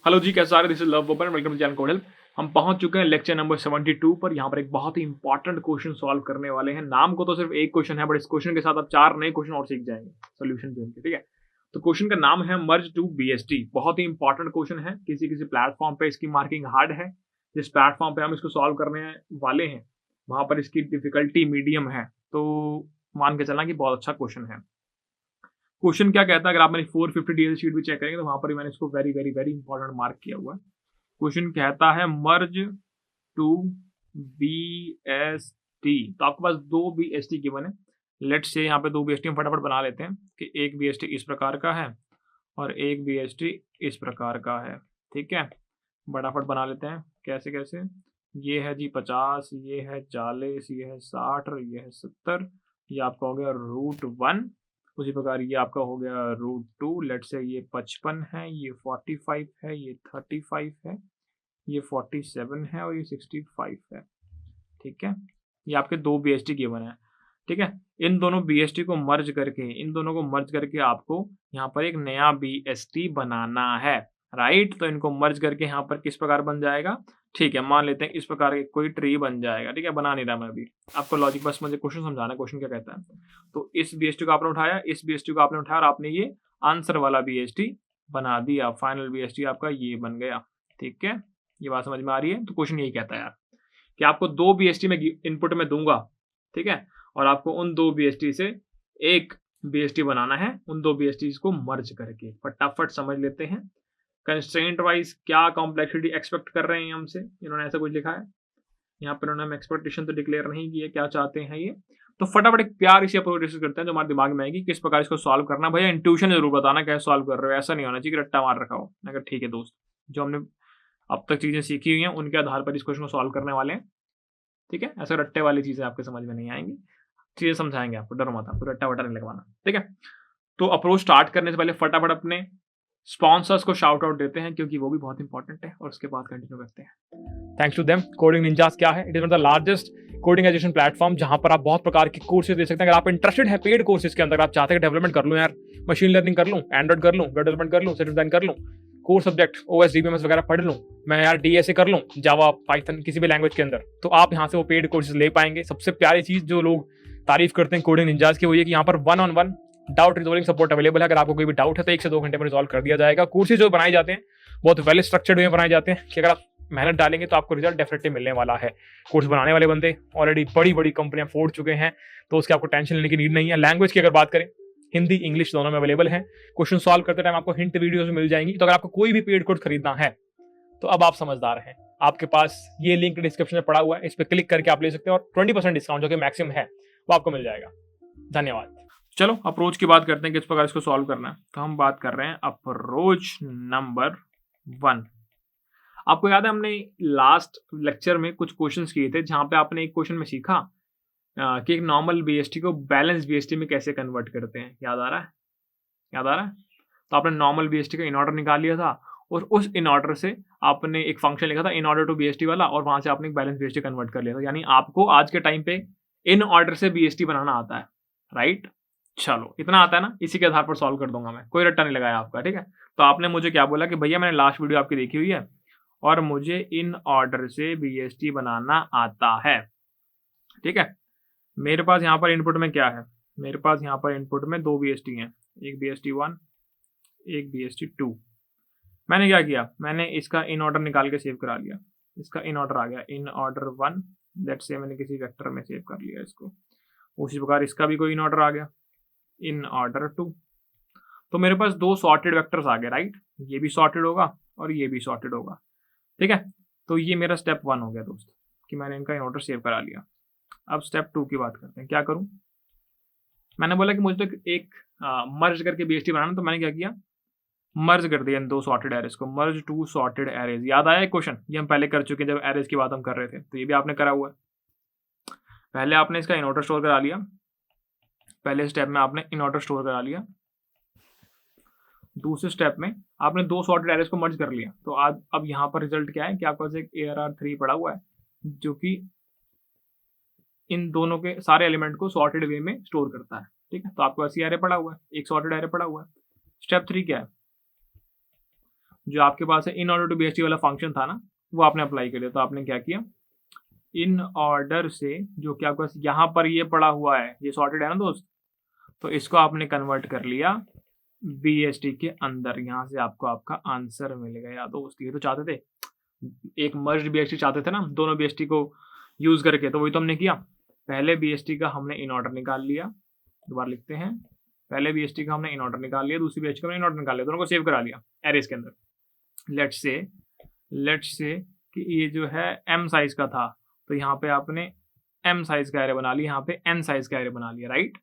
Hello जी, कैसे आ रहे? This is Love Bopan, welcome to Jain code help. हम पहुंच चुके हैं लेक्चर नंबर 72 पर। यहाँ पर एक बहुत ही इंपॉर्टेंट क्वेश्चन सॉल्व करने वाले हैं। नाम को तो सिर्फ एक क्वेश्चन है, बट इस क्वेश्चन के साथ आप 4 नए क्वेश्चन और सीख जाएंगे सोल्यूशन ढूंढ के। ठीक है, तो क्वेश्चन का नाम है मर्ज टू बीएसटी। बहुत ही इंपॉर्टेंट क्वेश्चन है। किसी किसी प्लेटफॉर्म पे इसकी मार्किंग हार्ड है। जिस प्लेटफॉर्म पे हम इसको सॉल्व करने वाले हैं वहां पर इसकी डिफिकल्टी मीडियम है। तो मान के चलना कि बहुत अच्छा क्वेश्चन है। क्वेश्चन क्या कहता है, अगर आप मेरी 450 डीएल शीट भी चेक करेंगे तो वहां पर भी मैंने इसको very very very important mark किया हुआ है। क्वेश्चन कहता है मर्ज टू बी एस टी। तो आपके पास दो बी एस टी गिवन है। लेट्स से यहाँ पे दो बी एस टी हम फटाफट बना लेते हैं कि एक बी एस टी इस प्रकार का है और एक बी एस टी इस प्रकार का है। ठीक है, फटाफट बना लेते हैं। कैसे कैसे? ये है जी 50, ये है 40, ये है 60 और ये है 70। ये आपका हो गया √1। उसी प्रकार ये आपका हो गया √2। लेट से ये 55 है, ये 45 है, ये 35 है, ये 47 है और ये 65 है। ठीक है, ये आपके दो बी एस टी गिवन है। ठीक है, इन दोनों बी एस टी को मर्ज करके, इन दोनों को मर्ज करके आपको यहाँ पर एक नया बी एस टी बनाना है। राइट, तो इनको मर्ज करके यहाँ पर किस प्रकार बन जाएगा? ठीक है, मान लेते हैं इस प्रकार के कोई ट्री बन जाएगा। ठीक है, बना नहीं रहा मैं अभी, आपको लॉजिक बस मुझे क्वेश्चन समझाना है। क्वेश्चन क्या कहता है? तो इस बी एस टी को आपने उठाया, इस बी एस टी को आपने उठाया और आपने ये आंसर वाला बी एस टी बना दिया। फाइनल बी एस टी आपका ये बन गया। ठीक है, ये बात समझ में आ रही है? तो क्वेश्चन यही कहता है यार कि आपको दो बीएसटी में इनपुट में दूंगा। ठीक है, और आपको उन दो बीएसटी से एक बीएसटी बनाना है, उन दो बीएसटी को मर्ज करके। फटाफट समझ लेते हैं कंस्ट्रेंट वाइज क्या कॉम्प्लेक्सिटी एक्सपेक्ट कर रहे हैं हमसे। इन्होंने ऐसा कुछ लिखा है यहाँ पर, उन्होंने एक्सपेक्टेशन तो डिक्लेयर नहीं की है, क्या चाहते हैं ये। तो फटाफट एक प्यार इसी अप्रोच डिस्कस करते हैं जो हमारे दिमाग में आएगी किस प्रकार इसको सॉल्व करना। भैया इंट्यूशन जरूर बताना कैसे सॉल्व कर रहे हो, ऐसा नहीं होना चाहिए कि रट्टा मार रखा हो। अगर ठीक है दोस्त, जो हमने अब तक चीजें सीखी हुई हैं उनके आधार पर इस क्वेश्चन को सॉल्व करने वाले हैं। ठीक है, ऐसे रट्टे वाली चीजें आपके समझ में नहीं आएंगी। चीजें समझाएंगे आपको, डरो मत, आपको रट्टा वट्टा नहीं लगवाना। ठीक है, तो अप्रोच स्टार्ट करने से पहले फटाफट अपने स्पॉन्सर्स को शाउट आउट देते हैं क्योंकि वो भी बहुत इंपॉर्टेंट है, और उसके बाद कंटिन्यू करते हैं। Thanks to them, Coding Ninjas क्या है? It is one of the largest coding education platform जहां पर आप बहुत प्रकार के कोर्सेज दे सकते हैं। अगर आप इंटरेस्टेड है पेड कोर्सेज के अंदर, आप चाहते हैं डेवलपमेंट कर लूं यार, मशीन लर्निंग कर लूं, एंड्रॉइड कर लूं, वेब डेवलपमेंट कर लूं, सिस्टम डिजाइन कर लूं, कोर सब्जेक्ट ओएस डीबीएमएस वगैरह पढ़ लूं, मैं यार डीएसए कर लूं, जावा पाइथन किसी भी लैंग्वेज के अंदर, तो आप यहां से वो पेड कोर्सेज ले पाएंगे। सबसे प्यारी चीज जो लोग तारीफ करते हैं कोडिंग निंजास की, वो ये कि यहाँ पर 1-on-1 doubt resolving support available है। अगर आपको कोई भी डाउट है तो 1 से 2 घंटे में रिजॉल्व कर दिया जाएगा। कोर्सेज जो बनाए जाते हैं बहुत वेल स्ट्रक्चर्ड वे बनाए जाते हैं कि अगर आप मेहनत डालेंगे तो आपको रिजल्ट डेफिनेटली मिलने वाला है। कोर्स बनाने वाले बंदे ऑलरेडी बड़ी बड़ी कंपनियां फोड़ चुके हैं, तो उसकी आपको टेंशन लेने की नीड नहीं है। लैंग्वेज की अगर बात करें, हिंदी इंग्लिश दोनों में अवेलेबल है। क्वेश्चन सॉल्व करते टाइम आपको हिंट वीडियोस मिल जाएंगी। तो अगर आपको कोई भी पेड कोर्स खरीदना है तो अब आप समझदार हैं, आपके पास ये लिंक डिस्क्रिप्शन में पड़ा हुआ है, इस पर क्लिक करके आप ले सकते हैं और 20% डिस्काउंट जो कि मैक्सिमम है वो आपको मिल जाएगा। धन्यवाद। चलो अप्रोच की बात करते हैं, किस प्रकार इसको सॉल्व करना है। तो हम बात कर रहे हैं अप्रोच नंबर 1। आपको याद है हमने लास्ट लेक्चर में कुछ क्वेश्चंस किए थे जहां पे आपने एक क्वेश्चन में सीखा कि एक नॉर्मल बीएसटी को बैलेंस बीएसटी में कैसे कन्वर्ट करते हैं। याद आ रहा है? याद आ रहा है? तो आपने नॉर्मल बीएसटी का इन ऑर्डर निकाल लिया था और उस इन ऑर्डर से आपने एक फंक्शन लिखा था इन ऑर्डर टू बीएसटी वाला, और वहां से आपने एक बैलेंस बीएसटी कन्वर्ट कर लिया था। यानी आपको आज के टाइम पे इन ऑर्डर से बीएसटी बनाना आता है। राइट, चलो इतना आता है ना, इसी के आधार पर सॉल्व कर दूंगा मैं, कोई रट्टा नहीं लगाया आपका। ठीक है, तो आपने मुझे क्या बोला कि भैया मैंने लास्ट वीडियो आपकी देखी हुई है और मुझे इन ऑर्डर से बीएसटी बनाना आता है। ठीक है, मेरे पास यहाँ पर इनपुट में क्या है? मेरे पास यहाँ पर इनपुट में दो बीएसटी हैं, एक बीएसटी 1, एक बीएसटी 2। मैंने क्या किया, मैंने इसका इन ऑर्डर निकाल के सेव करा लिया। इसका इन ऑर्डर आ गया, इन ऑर्डर 1, लेट्स से मैंने किसी वेक्टर में सेव कर लिया इसको। उसी प्रकार इसका भी कोई इन ऑर्डर आ गया, इन ऑर्डर 2। तो मेरे पास दो सॉर्टेड वेक्टर्स आ गए। राइट, ये भी सॉर्टेड होगा और ये भी सॉर्टेड होगा। ठीक है, तो ये मेरा स्टेप 1 हो गया दोस्त कि मैंने इनका इन ऑर्डर सेव करा लिया। अब स्टेप 2 की बात करते हैं। क्या करूं? मैंने बोला कि मुझे तो एक मर्ज करके बीएसटी बनाना, तो मैंने क्या किया, मर्ज कर दिया इन दो सॉर्टेड एरेज को। मर्ज टू सॉर्टेड एरेज, याद आया क्वेश्चन? ये हम पहले कर चुके हैं जब एरेज की बात हम कर रहे थे, तो ये भी आपने करा हुआ है। पहले आपने इसका इन ऑर्डर स्टोर करा लिया, पहले स्टेप में आपने इन ऑर्डर स्टोर करा लिया। दूसरे स्टेप में आपने दो सॉर्टेड एरेज को मर्ज कर लिया। तो आज अब यहाँ पर रिजल्ट क्या है कि आपके पास एक ARR3 पड़ा हुआ है जो कि इन दोनों के सारे एलिमेंट को सॉर्टेड वे में स्टोर करता है। ठीक है, तो आपके पास ये एरे पड़ा हुआ है, एक सॉर्टेड एरे पड़ा हुआ है। स्टेप 3 क्या है? जो आपके पास है इन ऑर्डर टू BST वाला फंक्शन था ना, वो आपने अप्लाई कर दिया। तो आपने क्या किया, इन ऑर्डर से जो कि आपके पास यहाँ पर ये पड़ा हुआ है, ये सॉर्टेड है ना दोस्त, तो इसको आपने कन्वर्ट कर लिया BST के अंदर। यहाँ से आपको आपका आंसर मिल गया दोस्त। ये तो चाहते थे, एक मर्ज्ड BST चाहते थे ना दोनों BST को यूज करके, तो वही तो हमने किया। पहले BST का हमने इन ऑर्डर निकाल लिया, दोबारा लिखते हैं, पहले BST का हमने इन ऑर्डर निकाल लिया, दूसरी BST का हमने इन ऑर्डर निकाल लिया, दोनों को सेव करा लिया एरेज के अंदर। लेट्स से कि ये जो है M साइज का था, तो यहाँ पे आपने M साइज का एरे बना लिया, यहाँ पे N साइज का एरे बना लिया, right.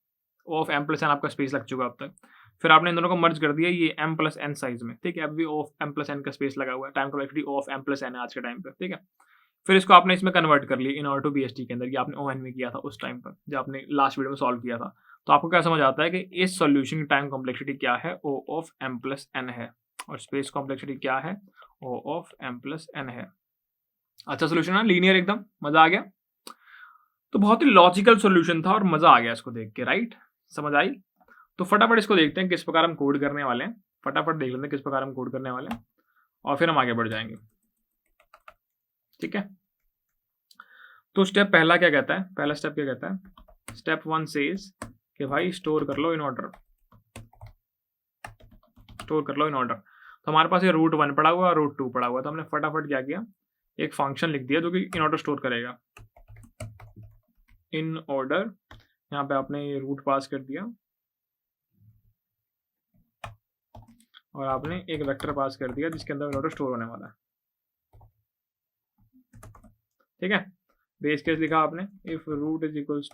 O of M plus N आपका स्पेस लग चुका अब तक। फिर आपने इन दोनों को मर्ज कर दिया ये M प्लस N साइज में, ठीक है। अब भी O of M plus N का स्पेस लगा हुआ है, time complexity O of M plus N है आज के टाइम पे, ठीक है। फिर इसको आपने इसमें कन्वर्ट कर लिया इन ऑर्डर टू BST के अंदर, ये आपने ON में किया था उस टाइम पर जब आपने लास्ट वीडियो में सॉल्व किया था। तो आपको क्या समझ आता है कि इस सॉल्यूशन की टाइम कॉम्प्लेक्सिटी क्या है, O of M plus N है, और स्पेस कॉम्प्लेक्सिटी क्या है, O of M plus N है। अच्छा सोल्यूशन है, लीनियर एकदम, मजा आ गया। तो बहुत ही लॉजिकल सॉल्यूशन था और मजा आ गया इसको देख के, राइट, समझ आई। तो फटाफट इसको देखते हैं किस प्रकार हम कोड करने वाले हैं, फटाफट देख लेते हैं किस प्रकार हम कोड करने वाले हैं, और फिर हम आगे बढ़ जाएंगे, ठीक है। तो स्टेप पहला क्या कहता है, पहला स्टेप क्या कहता है, स्टेप 1 सेज कि भाई स्टोर कर लो इन ऑर्डर, स्टोर कर लो इन ऑर्डर। तो हमारे पास ये रूट 1 पड़ा हुआ और रूट 2 पड़ा हुआ, तो हमने फटाफट क्या किया, एक फंक्शन लिख दिया जो कि इन ऑर्डर स्टोर करेगा। इन ऑर्डर, यहाँ पे आपने ये रूट पास कर दिया और आपने एक वेक्टर पास कर दिया जिसके अंदर इन ऑर्डर स्टोर होने वाला है, ठीक है। बेस केस लिखा आपने, if root is equals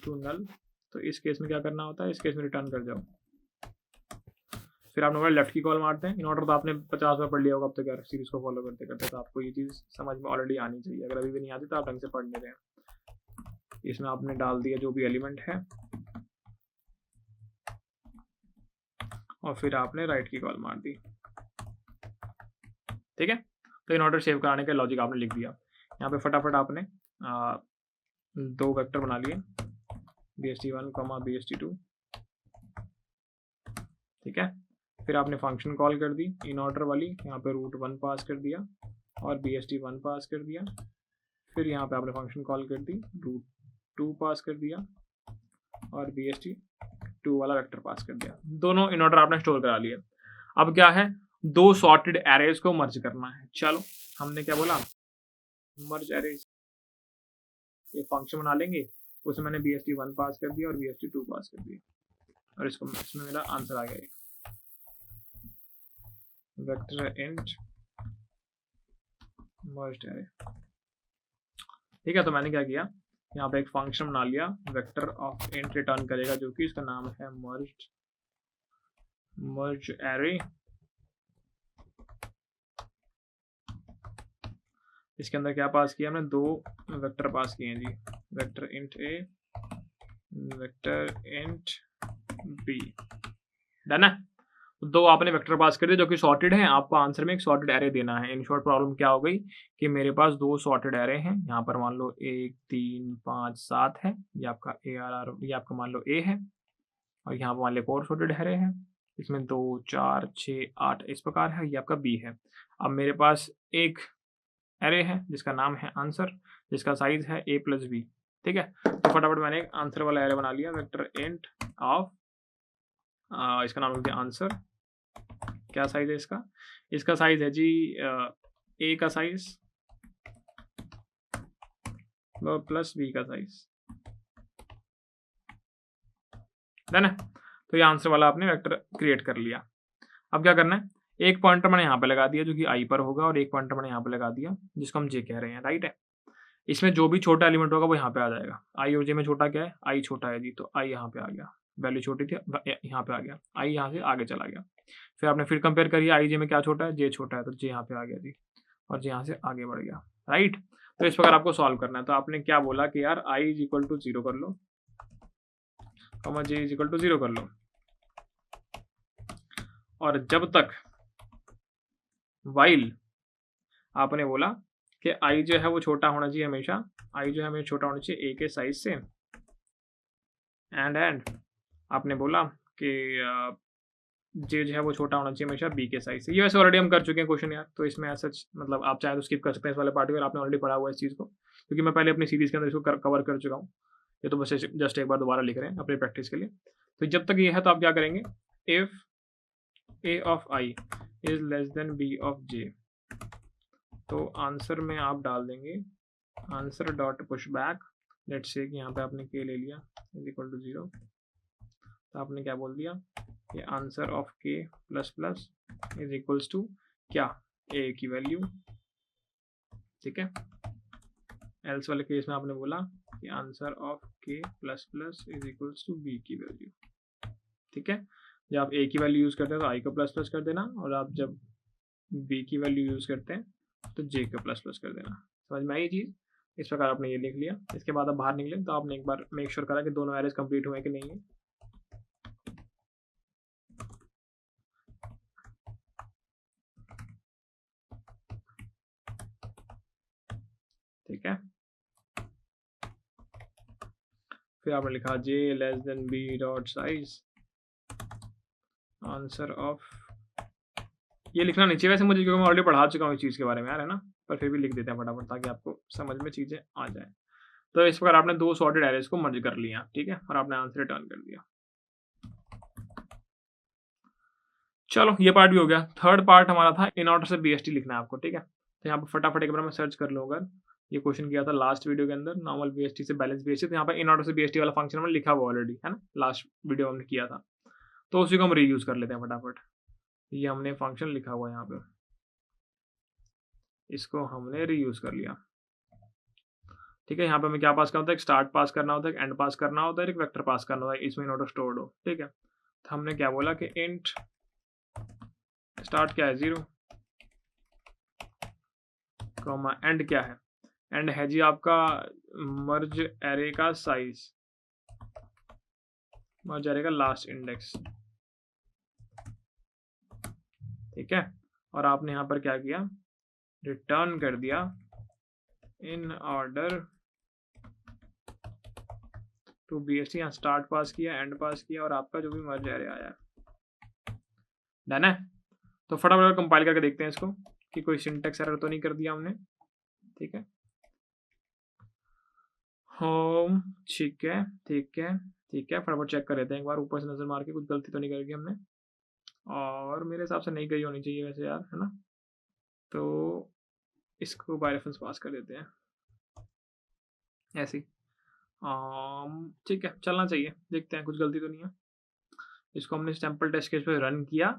to null, तो इस केस में क्या करना होता है, इस केस में रिटर्न कर जाओ। फिर आपने बोला लेफ्ट की कॉल मारते हैं। इन ऑर्डर तो आपने 50 बार पढ़ लिया होगा अब तक यार, सीरीज को फॉलो करते करते, तो आपको ये चीज़ समझ में ऑलरेडी आनी चाहिए। अगर अभी भी नहीं आती तो आप ढंग से पढ़ ले रहे हैं। इसमें आपने डाल दिया जो भी एलिमेंट है और फिर आपने राइट की कॉल मार दी, ठीक है। तो इन ऑर्डर सेव कराने का लॉजिक आपने लिख दिया। यहाँ पे फटाफट आपने 2 वेक्टर बना लिए, BST1, BST2, ठीक है। फिर आपने फंक्शन कॉल कर दी इन ऑर्डर वाली, यहाँ पे रूट 1 पास कर दिया और BST1 पास कर दिया। फिर यहाँ पे आपने फंक्शन कॉल कर दी, रूट 2 पास कर दिया और BST2 वाला वेक्टर पास कर दिया। दोनों इन ऑर्डर आपने स्टोर करा लिया। अब क्या है, 2 सॉर्टेड एरेज को मर्ज करना है। चलो हमने क्या बोला, मर्ज एरेज, ये फंक्शन बना लेंगे, उसमें मैंने BST1 पास कर दिया और BST2 पास कर दिया, और इसमें मेरा आंसर आ गया वेक्टर इंट मर्ज्ड एरे, ठीक है। तो मैंने क्या किया, यहाँ पे एक फंक्शन बना लिया, वेक्टर ऑफ इंट रिटर्न करेगा जो कि इसका नाम है मर्ज एरे। इसके अंदर क्या पास किया हमने, 2 वेक्टर पास किए हैं जी, वेक्टर इंट ए, वेक्टर इंट बी, डन है। 2 आपने वेक्टर पास कर दिए जो कि सॉर्टेड है। आपको आंसर में एक सॉर्टेड एरे देना है। इन शॉर्ट प्रॉब्लम क्या हो गई कि मेरे पास 2 सॉर्टेड एरे हैं। यहाँ पर मान लो 1 3 5 7 है, ये आपका ARR, ये आपका मान लो A है, और यहाँ पर मान लो एक और सॉर्टेड एरे है, इसमें 2 4 6 8 इस प्रकार है, ये आपका B है। अब मेरे पास एक एरे है जिसका नाम है आंसर, जिसका साइज है A प्लस B, ठीक है। तो फटाफट मैंने एक आंसर वाला एरे बना लिया, वेक्टर इंट ऑफ, इसका नाम लिखते हैं आंसर। क्या साइज है इसका, इसका साइज है जी A का साइज प्लस B का साइज, डन है। तो ये आंसर वाला आपने वेक्टर क्रिएट कर लिया। अब क्या करना है, एक पॉइंटर मैंने यहाँ पे लगा दिया जो कि I पर होगा, और एक पॉइंटर मैंने यहाँ पे लगा दिया जिसको हम J कह रहे हैं, राइट है। इसमें जो भी छोटा एलिमेंट होगा वो यहाँ पे आ जाएगा। I और J में छोटा क्या है, I छोटा है जी, तो I यहाँ पे आ गया, वैल्यू छोटी थी यहाँ पे आ गया, I यहाँ से आगे चला गया। फिर आपने फिर कंपेयर करिए, I J में क्या छोटा है, J छोटा है, तो J यहाँ पे आ गया जी, और J यहाँ से आगे बढ़ गया, राइट। तो इस प्रकार आपको सॉल्व करना है। तो आपने क्या बोला कि यार I इज इक्वल टू 0 कर लो, J इज इक्वल टू 0 कर लो, और जब तक वाइल आपने बोला कि I जो है वो छोटा होना चाहिए हमेशा, I जो है हमें छोटा होना चाहिए A के साइज से, एंड आपने बोला कि जे जो है वो छोटा होना चाहिए हमेशा बी के साइज से। ये वैसे ऑलरेडी हम कर चुके हैं क्वेश्चन यार, तो इसमें ऐसा मतलब आप चाहे तो स्किप कर सकते हैं इस वाले पार्ट को, आपने ऑलरेडी पढ़ा हुआ है इस चीज़ को, क्योंकि मैं पहले अपनी सीरीज़ के अंदर इसको कवर कर चुका हूँ। ये तो बस जस्ट एक बार दोबारा लिख रहे हैं अपनी प्रैक्टिस के लिए। तो जब तक ये है तो आप क्या करेंगे, if A of I is less than B of J, तो आंसर में आप डाल देंगे answer dot push back, let's say कि यहाँ पे आपने के ले लिया इज इक्वल टू 0, तो आपने क्या बोल दिया कि answer of k plus plus is equals to क्या, ए की वैल्यू, ठीक है। एल्स वाले केस में आपने बोला कि answer of k plus plus is equals to b की वैल्यू, ठीक है। जब आप ए की वैल्यू यूज़ करते हैं तो आई को प्लस प्लस कर देना, और आप जब बी की वैल्यू यूज़ करते हैं तो जे को प्लस प्लस कर देना। समझ में आई ये चीज़? इस प्रकार आपने ये लिख लिया। इसके बाद आप बाहर निकले तो आपने एक बार मेक श्योर करा कि दोनों एरेज कंप्लीट हुए कि नहीं है। ठीक है, फिर आपने लिखा J less than B dot size answer of, ये लिखना नहीं चाहिए वैसे मुझे, क्योंकि मैं ऑलरेडी पढ़ा चुका हूँ इस चीज़ के बारे में यार, है ना, पर फिर भी लिख देते हैं फटाफट ताकि आपको समझ में चीज़ें आ जाए। तो इस प्रकार आपने दो सॉर्टेड एरेज को मर्ज कर लिया, ठीक है, और आपने आंसर रिटर्न कर दिया। चलो ये पार्ट भी हो गया। थर्ड पार्ट हमारा था इन ऑर्डर से बीएसटी लिखना है आपको, ठीक है। तो यहाँ पर फटाफट एक बार मैं सर्च कर लूँ, अगर ये क्वेश्चन किया था लास्ट वीडियो के अंदर नॉर्मल बीएसटी से बैलेंस बीएसटी, तो यहाँ पर इन ऑर्डर से बीएसटी वाला फंक्शन हमने लिखा हुआ ऑलरेडी, है ना, लास्ट वीडियो हमने किया था, तो उसी को हम रीयूज कर लेते हैं फटाफट। ये हमने फंक्शन लिखा हुआ है यहाँ पे, इसको हमने रीयूज कर लिया, ठीक है। यहाँ पे हमें क्या पास करना होता है, एक स्टार्ट पास करना होता है, एक एंड पास करना होता है, एक वेक्टर पास करना होता है, इसमें इन ऑर्डर स्टोर्ड हो, ठीक है। तो हमने क्या बोला कि इंट स्टार्ट क्या है 0, कॉमा एंड क्या है, एंड है जी आपका मर्ज एरे का साइज, मर्ज एरे का लास्ट इंडेक्स, ठीक है। और आपने यहाँ पर क्या किया, रिटर्न कर दिया इन ऑर्डर टू बीएसटी, यहाँ स्टार्ट पास किया, एंड पास किया, और आपका जो भी मर्ज एरे आया, डन है। तो फटाफट कंपाइल करके देखते हैं इसको कि कोई सिंटेक्स एरर तो नहीं कर दिया हमने, ठीक है। होम, ठीक है ठीक है ठीक है, फटाफट चेक कर लेते हैं एक बार, ऊपर से नजर मार के कुछ गलती तो नहीं करेगी हमने, और मेरे हिसाब से नहीं गई होनी चाहिए वैसे यार, है ना। तो इसको बाय रेफरेंस पास कर देते हैं ऐसे ही, ठीक है, चलना चाहिए, देखते हैं कुछ गलती तो नहीं है। इसको हमने सैंपल टेस्ट केस पे रन किया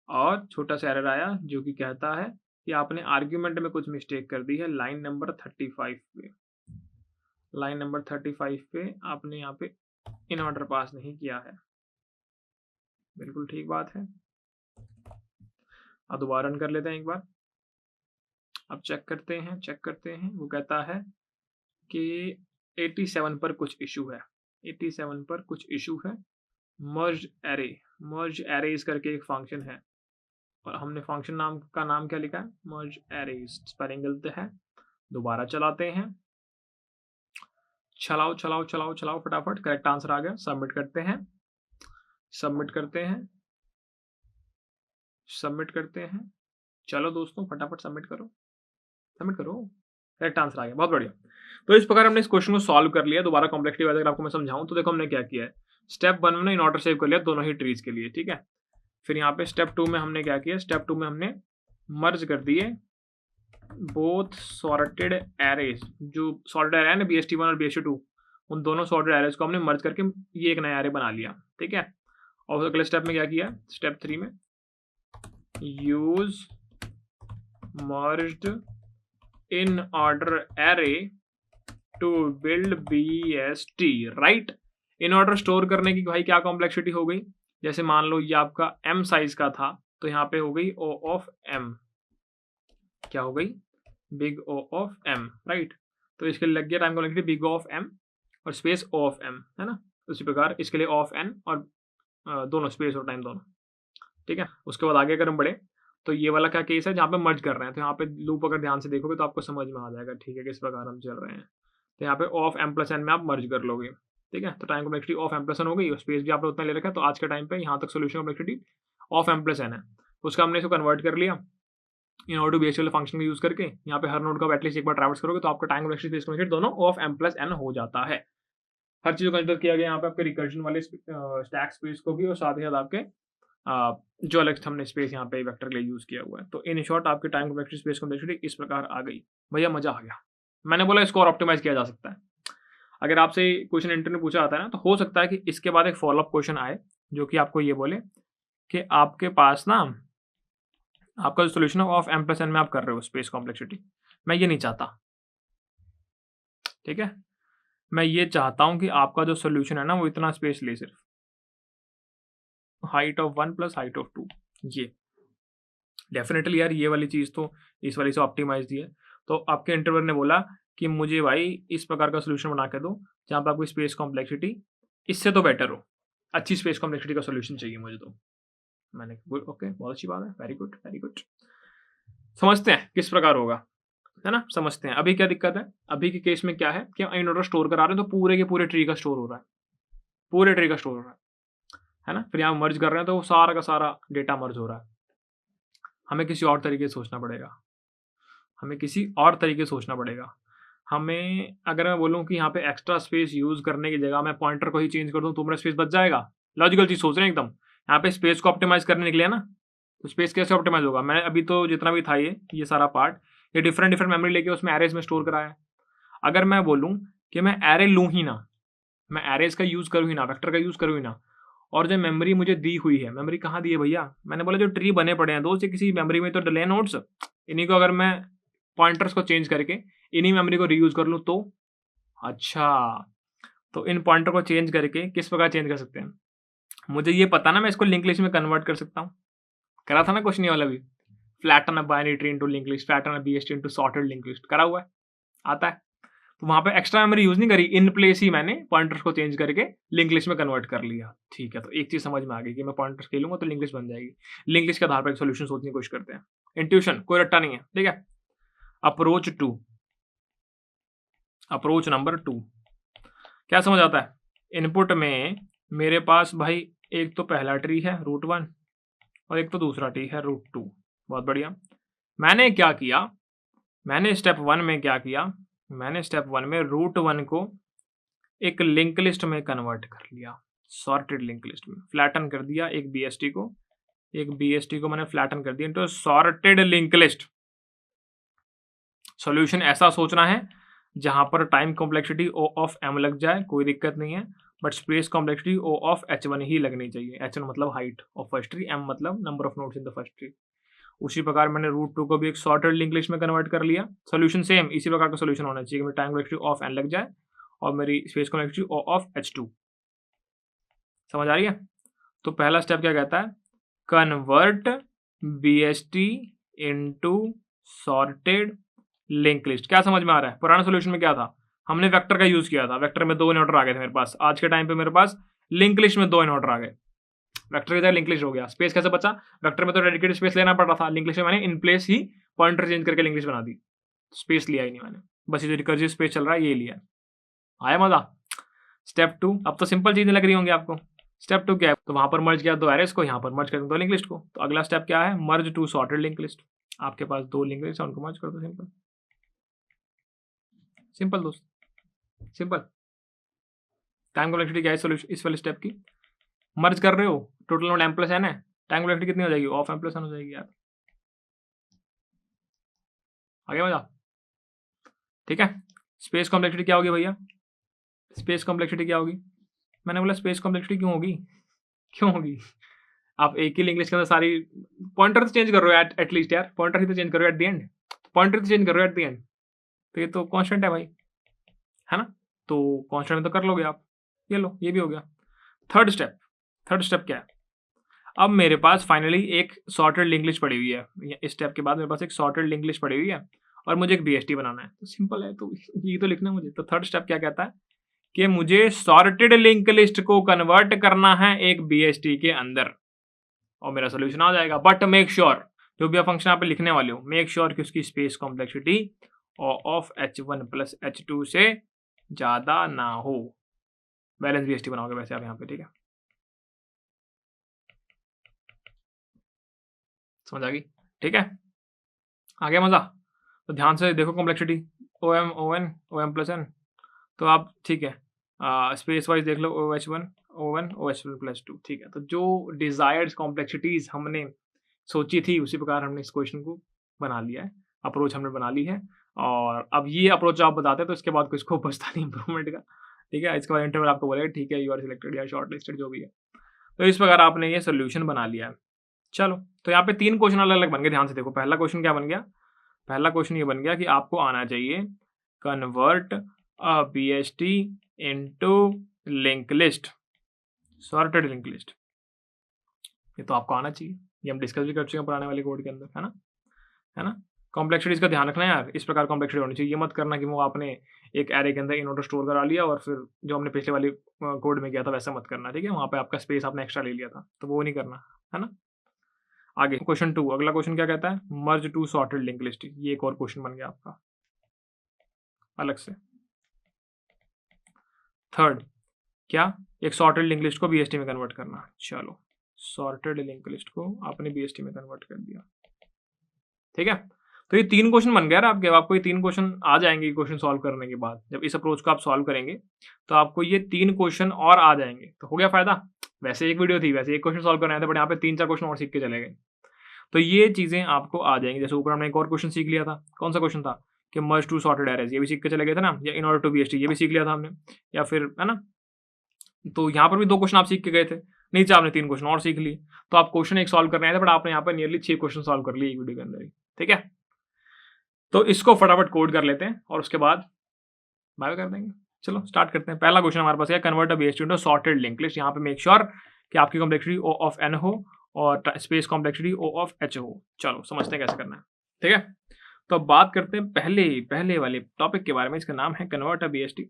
और छोटा सा एरर आया जो कि कहता है कि आपने आर्ग्यूमेंट में कुछ मिस्टेक कर दी है लाइन नंबर 35 पे, लाइन नंबर 35 पे आपने यहाँ पे इन ऑर्डर पास नहीं किया है, बिल्कुल ठीक बात है। अब दोबारा रन कर लेते हैं एक बार, अब चेक करते हैं, वो कहता है कि 87 पर कुछ इशू है, 87 पर कुछ इशू है, मर्ज एरेज करके एक फंक्शन है, और हमने फंक्शन नाम का नाम क्या लिखा है, मर्ज एरेज, स्पेलिंग गलत है। दोबारा चलाते हैं, चलाओ चलाओ चलाओ चलाओ फटाफट, करेक्ट आंसर आ गया, सबमिट करते हैं, सबमिट करते हैं, सबमिट करते हैं। चलो दोस्तों फटाफट सबमिट करो, सबमिट करो, करेक्ट आंसर आ गया, बहुत बढ़िया। तो इस प्रकार हमने इस क्वेश्चन को सॉल्व कर लिया। दोबारा कॉम्प्लेक्सिटी वाइज अगर आपको मैं समझाऊं तो देखो हमने क्या किया है, स्टेप 1 में इन ऑर्डर सेव कर लिया दोनों ही ट्रीज के लिए, ठीक है। फिर यहाँ पे स्टेप 2 में हमने क्या किया, स्टेप 2 में हमने मर्ज कर दिए बोथ सॉर्टेड एरेज, जो सॉर्टेड एरे है ना BST1 और BST2, उन दोनों सॉर्टेड एरेज को हमने मर्ज करके ये एक नया एरे बना लिया, ठीक है। और अगले स्टेप में क्या किया, स्टेप 3 में use merged in order array to build BST, right. In order store करने की भाई क्या कॉम्प्लेक्सिटी हो गई, जैसे मान लो ये आपका M साइज का था तो यहाँ पे हो गई O ऑफ M, क्या हो गई, big O of M, right. तो इसके लिए लग गया time complexity big O of M और स्पेस O ऑफ M, है ना। उसी प्रकार इसके लिए O ऑफ N और दोनों स्पेस और टाइम दोनों, ठीक है। उसके बाद आगे अगर हम बढ़े तो ये वाला क्या केस है जहाँ पे मर्ज कर रहे हैं, तो यहाँ पे लूप अगर ध्यान से देखोगे तो आपको समझ में आ जाएगा, ठीक है, किस प्रकार हम चल रहे हैं। तो यहाँ पे ऑफ M प्लस N में आप मर्ज कर लोगे, ठीक है। तो time complexity of M plus N हो गई, स्पेस भी आपने उतना ले रखा है, तो आज के टाइम पे यहाँ तक solution complexity of m plus n है, उसका हमने इसको कन्वर्ट कर लिया इन ऑर्डर टू बीएसटी वाले फंक्शन का यूज करके। यहाँ पे हर नोड का एटलीस्ट एक बार ट्रैवर्स करोगे तो आपका टाइम कॉम्प्लेक्सिटी स्पेस कॉम्प्लेक्सिटी दोनों ऑफ एम प्लस एन हो जाता है। हर चीज को कंसिडर किया गया यहाँ पे आपके रिकर्जन वाले स्टैक स्पेस को भी और साथ ही साथ आपके जो अलग हमने स्पेस यहाँ पे वेक्टर के लिए यूज किया हुआ है। तो इन शॉर्ट आपके टाइम कॉम्प्लेक्सिटी स्पेस कॉम्प्लेक्सिटी इस प्रकार आ गई। भैया मजा आ गया। मैंने बोला इसको और ऑप्टिमाइज किया जा सकता है। अगर आपसे क्वेश्चन इंटरव्यू में पूछा जाता है ना, तो हो सकता है कि इसके बाद एक फॉलोअप क्वेश्चन आए जो कि आपको ये बोले कि आपके पास ना आपका जो सोल्यूशन है ऑफ एम प्लस एन में आप कर रहे हो स्पेस कॉम्प्लेक्सिटी। मैं ये नहीं चाहता, ठीक है। मैं ये चाहता हूं कि आपका जो सोल्यूशन है ना वो इतना स्पेस ले, सिर्फ height of 1 plus height of 2। ये डेफिनेटली यार ये वाली चीज तो इस वाली से ऑप्टिमाइज दी है। तो आपके इंटरव्यूअर ने बोला कि मुझे भाई इस प्रकार का सोल्यूशन बना के दो जहां पर आपकी स्पेस कॉम्प्लेक्सिटी इससे तो बेटर हो, अच्छी स्पेस कॉम्प्लेक्सिटी का सोल्यूशन चाहिए मुझे। तो मैंने ओके बहुत अच्छी बात है, वेरी गुड वेरी गुड। समझते हैं किस प्रकार होगा, है ना। समझते हैं अभी क्या दिक्कत है। अभी के केस में क्या है कि हम इन ऑर्डर स्टोर करा रहे हैं तो पूरे के पूरे ट्री का स्टोर हो रहा है, पूरे ट्री का स्टोर हो रहा है ना। फिर यहाँ मर्ज कर रहे हैं तो वो सारा का सारा डेटा मर्ज हो रहा है। हमें किसी और तरीके से सोचना पड़ेगा, हमें किसी और तरीके से सोचना पड़ेगा। हमें अगर मैं बोलूँ कि यहाँ पे एक्स्ट्रा स्पेस यूज करने की जगह मैं पॉइंटर को ही चेंज कर दूँ तो मेरा स्पेस बच जाएगा। लॉजिकल चीज सोच रहे हैं एकदम। यहाँ पे स्पेस को ऑप्टिमाइज करने निकले ना, तो स्पेस कैसे ऑप्टिमाइज होगा। मैंने अभी तो जितना भी था ये सारा पार्ट ये डिफरेंट डिफरेंट मेमोरी लेके उसमें एरेज में स्टोर कराया है। अगर मैं बोलूँ कि मैं एरे लूँ ही ना, मैं एरेज का यूज करूँ ही ना, वेक्टर का यूज करूँ ही ना, और जो मेमोरी मुझे दी हुई है, मेमोरी कहाँ दी है भैया, मैंने बोला जो ट्री बने पड़े हैं दोस्त, किसी मेमोरी में तो डले नोट्स, इन्हीं को अगर मैं पॉइंटर्स को चेंज करके इन्हीं मेमोरी को रीयूज कर लूँ तो अच्छा, तो इन पॉइंटर को चेंज करके किस प्रकार चेंज कर सकते हैं। मुझे ये पता ना, मैं इसको लिंक लिस्ट में कन्वर्ट कर सकता हूँ। करा था ना क्वेश्चन वाला भी, flatten a binary tree into link list, flatten a BST into sorted link list, करा हुआ है, आता है। तो वहां पे एक्स्ट्रा मेमोरी यूज नहीं करी, इन प्लेस ही मैंने पॉइंटर्स को चेंज करके लिंक लिस्ट में कन्वर्ट कर लिया। ठीक है, तो एक चीज समझ में आ गई कि मैं पॉइंटर्स खेलूंगा तो लिंक लिस्ट बन जाएगी। लिंक लिस्ट के आधार पर एक सोल्यूशन सोचने की कोशिश करते हैं। इंट्यूशन कोई रट्टा नहीं है, ठीक है। अप्रोच नंबर 2 क्या समझ आता है। इनपुट में मेरे पास भाई एक तो पहला ट्री है √1 और एक तो दूसरा ट्री है √2। बहुत बढ़िया। मैंने क्या किया, मैंने स्टेप 1 में क्या किया, मैंने स्टेप 1 में √1 को एक लिंक लिस्ट में कन्वर्ट कर लिया, सॉर्टेड लिंक लिस्ट में फ्लैटन कर दिया। एक बीएसटी को मैंने फ्लैटन कर दिया into sorted link list. Solution ऐसा सोचना है जहां पर time complexity O of M लग जाए, कोई दिक्कत नहीं है, but space complexity O of H1 ही लगनी चाहिए। H1 मतलब height of first tree, M मतलब number of nodes in the first tree. उसी प्रकार मैंने √2 को भी एक सॉर्टेड लिंक लिस्ट में कन्वर्ट कर लिया। सोल्यूशन सेम इसी प्रकार का सोल्यूशन होना चाहिए कि मेरी टाइम कॉम्प्लेक्सिटी ऑफ N लग जाए और मेरी space complexity O of H2। समझ आ रही है। तो पहला स्टेप क्या कहता है, convert BST into sorted link list. क्या समझ में आ रहा है। पुराना सोल्यूशन में क्या था, हमने वेक्टर का यूज किया था, वेक्टर में 2 इनऑर्डर आ गए थे मेरे पास। आज के टाइम पे मेरे पास लिंक लिस्ट में 2 इनऑर्डर आ गए, वेक्टर की जगह लिंक लिस्ट हो गया। स्पेस कैसे बचा, वेक्टर में तो डेडिकेटेड स्पेस लेना पड़ रहा था, लिंक लिस्ट में मैंने in place he pointer change करके लिंक लिस्ट बना दी, स्पेस लिया ही नहीं मैंने, बस ये जो रिकर्सिव स्पेस चल रहा है ये लिया। आया मजा। स्टेप 2 अब तो सिंपल चीजें लग रही होंगी आपको। स्टेप 2 क्या है, तो वहां पर मर्ज किया 2 एरेस को, यहाँ पर मर्ज कर दो लिंक लिस्ट को। तो अगला स्टेप क्या है, मर्ज 2 सॉर्टेड लिंक लिस्ट। आपके पास 2 लिंक लिस्ट है, उनको मर्ज कर दो। सिंपल सिंपल दोस्त, सिंपल। टाइम कॉम्प्लेक्सिटी क्या है सोल्यूशन इस वाले स्टेप की, मर्ज कर रहे हो, total node M plus N है, टाइम कॉम्प्लेक्सिटी कितनी हो जाएगी, ऑफ M प्लस N हो जाएगी यार। आगे मजा, ठीक है। स्पेस कॉम्प्लेक्सिटी क्या होगी भैया, स्पेस कॉम्प्लेक्सिटी क्या होगी, मैंने बोला स्पेस कॉम्प्लेक्सिटी क्यों होगी, क्यों होगी। आप एक ही लिंक लिस्ट के अंदर सारी पॉइंटर तो चेंज कर रहे हो एटलीस्ट यार, पॉइंटर ही तो चेंज कर रहे हो एट द एंड, पॉइंटर तो चेंज कर रहे हो एट द एंड, तो ये तो कांस्टेंट है भाई, है ना। तो कांस्टेंट में तो कर लोगे आप, ये लो ये भी हो गया। थर्ड स्टेप क्या है, अब मेरे पास फाइनली एक सॉर्टेड लिंक लिस्ट पड़ी हुई है। इस स्टेप के बाद मेरे पास एक सॉर्टेड लिंक लिस्ट पड़ी हुई है और मुझे एक बीएसटी बनाना है। तो सिंपल है, तो ये तो लिखना है मुझे। तो थर्ड स्टेप क्या कहता है कि मुझे सॉर्टेड लिंक लिस्ट को कन्वर्ट करना है एक बीएसटी के अंदर और मेरा सोल्यूशन आ जाएगा। बट मेक श्योर जो भी आप फंक्शन यहाँ पे लिखने वाले हो, मेक श्योर कि उसकी space complexity of H1 plus H2 से ज्यादा ना हो। बैलेंस बीएसटी बनाओगे वैसे आप यहाँ पे, ठीक है। समझ आ गई? ठीक है, आ गया मज़ा? तो ध्यान से देखो complexity, O M O N O M plus N, तो आप ठीक है स्पेस वाइज देख लो, O H one O H one plus two, ठीक है। तो जो डिजायर्ड कॉम्प्लेक्सिटीज हमने सोची थी उसी प्रकार हमने इस क्वेश्चन को बना लिया है, अप्रोच हमने बना ली है। और अब ये अप्रोच आप बताते हैं तो इसके बाद कुछ को बचता नहीं इंप्रूवमेंट का, ठीक है। इसके बाद इंटरवल आपको बोलेगा ठीक है यू आर सिलेक्टेड या शॉर्ट लिस्टेड जो भी है। तो इस प्रकार आपने ये सोल्यूशन बना लिया है। चलो, तो यहाँ पे 3 क्वेश्चन अलग-अलग बन गए, ध्यान से देखो। पहला क्वेश्चन क्या बन गया? पहला क्वेश्चन ये बन गया कि आपको आना चाहिए कन्वर्ट अ BST into link list, sorted link list. ये तो आपको आना चाहिए, ये हम डिस्कस भी कर चुके हैं पुराने वाले कोड के अंदर, है ना? है ना? कॉम्प्लेक्सिटीज़ का ध्यान रखना यार, इस प्रकार कॉम्प्लेक्सिटी होनी चाहिए। ये मत करना कि वो आपने एक एरे के अंदर इन ऑर्डर स्टोर करा लिया और फिर जो हमने पिछले वाले कोड में किया था वैसा मत करना, ठीक है? वहाँ पे आपका स्पेस आपने एक्स्ट्रा ले लिया था, तो वो नहीं करना, है ना? आगे क्वेश्चन 2, अगला क्वेश्चन क्या कहता है? मर्ज टू सॉर्टेड लिंक लिस्ट। ये एक और क्वेश्चन बन गया आपका अलग से। थर्ड क्या? एक सॉर्टेड लिंक लिस्ट को बीएसटी में कन्वर्ट करना। चलो, सॉर्टेड लिंक लिस्ट को आपने बीएसटी में कन्वर्ट कर दिया, ठीक है। तो ये 3 क्वेश्चन बन गया यार आपके, आपको ये 3 क्वेश्चन आ जाएंगे क्वेश्चन सॉल्व करने के बाद। जब इस अप्रोच को आप सॉल्व करेंगे तो आपको ये 3 क्वेश्चन और आ जाएंगे, तो हो गया फायदा। वैसे एक वीडियो थी, वैसे एक क्वेश्चन सॉल्व करना था, बट यहाँ पे 3-4 क्वेश्चन और सीख के चले गए। तो ये चीजें आपको आ जाएंगी। जैसे ऊपर हमने एक और क्वेश्चन सीख लिया था, कौन सा क्वेश्चन था? कि मर्ज टू सॉर्टेड एरेज, ये भी सीख के चले गए थे ना, या इन ऑर्डर टू बीएसटी, ये भी सीख लिया था हमने, या फिर, है ना? तो यहाँ पर भी 2 क्वेश्चन आप सीख के गए थे, नीचे आपने 3 क्वेश्चन और सीख लिए। तो आप क्वेश्चन एक सॉल्व करने आए थे, बट आपने यहाँ पर नियरली 6 क्वेश्चन सॉल्व कर लिए एक वीडियो के अंदर ही, ठीक है। तो इसको फटाफट कोड कर लेते हैं और उसके बाद बाय कर देंगे। चलो स्टार्ट करते हैं। पहला क्वेश्चन हमारे पास है, कन्वर्ट अ BST into sorted link list. यहाँ पे मेक श्योर कि आपकी कॉम्प्लेक्सिटी ओ ऑफ एन हो और space complexity O of h हो। चलो समझते हैं कैसे करना है, ठीक है। तो अब बात करते हैं पहले वाले टॉपिक के बारे में। इसका नाम है कन्वर्ट अ बीएसटी।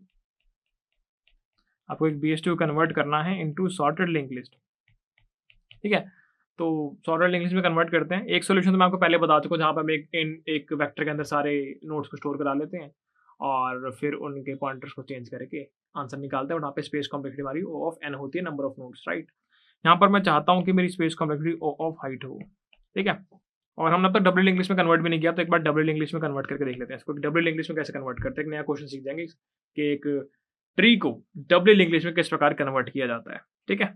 आपको एक बीएसटी को कन्वर्ट करना है इनटू सॉर्टेड लिंक लिस्ट, ठीक है। तो सॉर्टेड लिंक लिस्ट में कन्वर्ट करते हैं। एक सोल्यूशन तो मैं आपको पहले बता चुका हूँ, जहाँ पर हम एक वेक्टर के अंदर सारे नोड्स को स्टोर करा लेते हैं और फिर उनके पॉइंटर्स को चेंज करके आंसर निकालते हैं। और वहाँ पे स्पेस कॉम्प्लेक्सिटी हमारी ओ ऑफ एन होती है, नंबर ऑफ नोड्स, राइट। यहाँ पर मैं चाहता हूँ कि मेरी space complexity O of height हो, ठीक है। और हमने अब तक डबल लिंक लिस्ट में कन्वर्ट भी नहीं किया, तो एक बार डबल लिंक लिस्ट में कन्वर्ट करके देख लेते हैं इसको। डबल लिंक लिस्ट में कैसे कन्वर्ट करते हैं, एक नया क्वेश्चन सीख जाएंगे कि एक ट्री को डबल लिंक लिस्ट में किस प्रकार कन्वर्ट किया जाता है, ठीक है।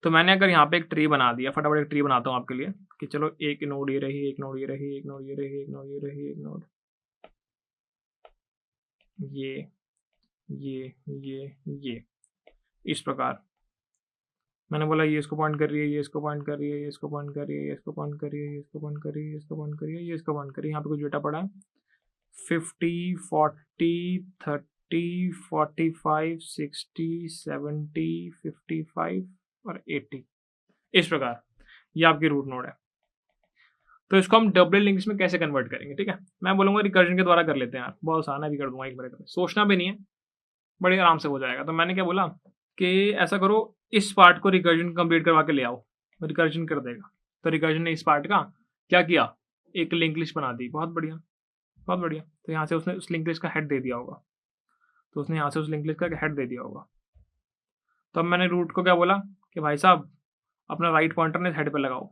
तो मैंने अगर यहाँ पे एक ट्री बना दिया, फटाफट एक ट्री बनाता हूँ आपके लिए कि चलो एक नोड ये रही, एक नोड ये रही, एक नोड ये रही, एक नोड ये रही, एक नोड ये इस प्रकार मैंने बोला ये इसको पॉइंट कर रही है, ये इसको पॉइंट कर रही है, ये इसको पॉइंट कर रही है, ये इसको पॉइंट कर रही है, ये इसको पॉइंट कर रही है, ये इसको पॉइंट कर रही है, ये इसको पॉइंट कर रही है। यहाँ पे कुछ डेटा पड़ा है 50 40 30 45 60 70 55 और 80, इस प्रकार ये आपकी रूट नोड है। तो इसको हम डबल लिंक्स में कैसे कन्वर्ट करेंगे, ठीक है। मैं बोलूंगा रिकर्जन के द्वारा कर लेते हैं यार, बहुत आसान है, भी कर दूंगा एक बार, सोचना भी नहीं है, बड़े आराम से हो जाएगा। तो मैंने क्या बोला कि ऐसा करो, इस पार्ट को रिकर्जन कंप्लीट करवा के ले आओ, रिकर्जन कर देगा। तो रिकर्जन ने इस पार्ट का क्या किया, एक लिंक लिस्ट बना दी, बहुत बढ़िया बहुत बढ़िया। तो यहाँ से उसने उस लिंक लिस्ट का हेड दे दिया होगा, तो उसने यहाँ से उस लिंक लिस्ट का हेड दे दिया होगा। तो अब मैंने रूट को क्या बोला कि भाई साहब अपना राइट पॉइंटर ने हेड पे लगाओ,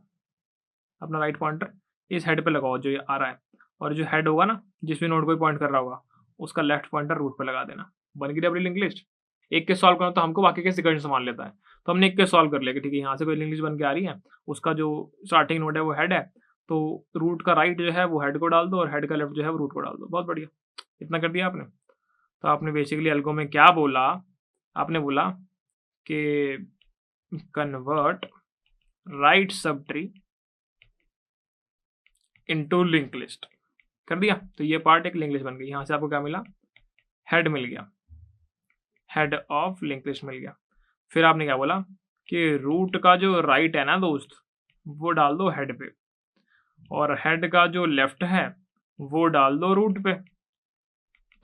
अपना राइट पॉइंटर इस हेड पे लगाओ जो ये आ रहा है, और जो हेड होगा ना जिस भी नोड को पॉइंट कर रहा होगा उसका लेफ्ट पॉइंटर रूट पे लगा देना। बन गई डबल लिंक लिस्ट। एक केस सॉल्व करना तो हमको बाकी केस रिकर्जन संभाल लेता है, तो हमने एक केस सॉल्व कर लिया कि ठीक है यहाँ से कोई लिंक लिस्ट बन के आ रही है, उसका जो स्टार्टिंग नोड है वो हेड है, तो रूट का राइट जो है वो हेड को डाल दो और हेड का लेफ्ट जो है वो रूट को डाल दो। बहुत बढ़िया, इतना कर दिया आपने। तो आपने बेसिकली एल्गो में क्या बोला, आपने बोला कि convert right sub tree into link list कर दिया। तो ये पार्ट एक लिंक लिस्ट बन गई। यहाँ से आपको क्या मिला, हेड मिल गया, हेड ऑफ लिंक लिस्ट मिल गया। फिर आपने क्या बोला कि रूट का जो राइट है ना दोस्त वो डाल दो हेड पे, और हेड का जो लेफ्ट है वो डाल दो रूट पे,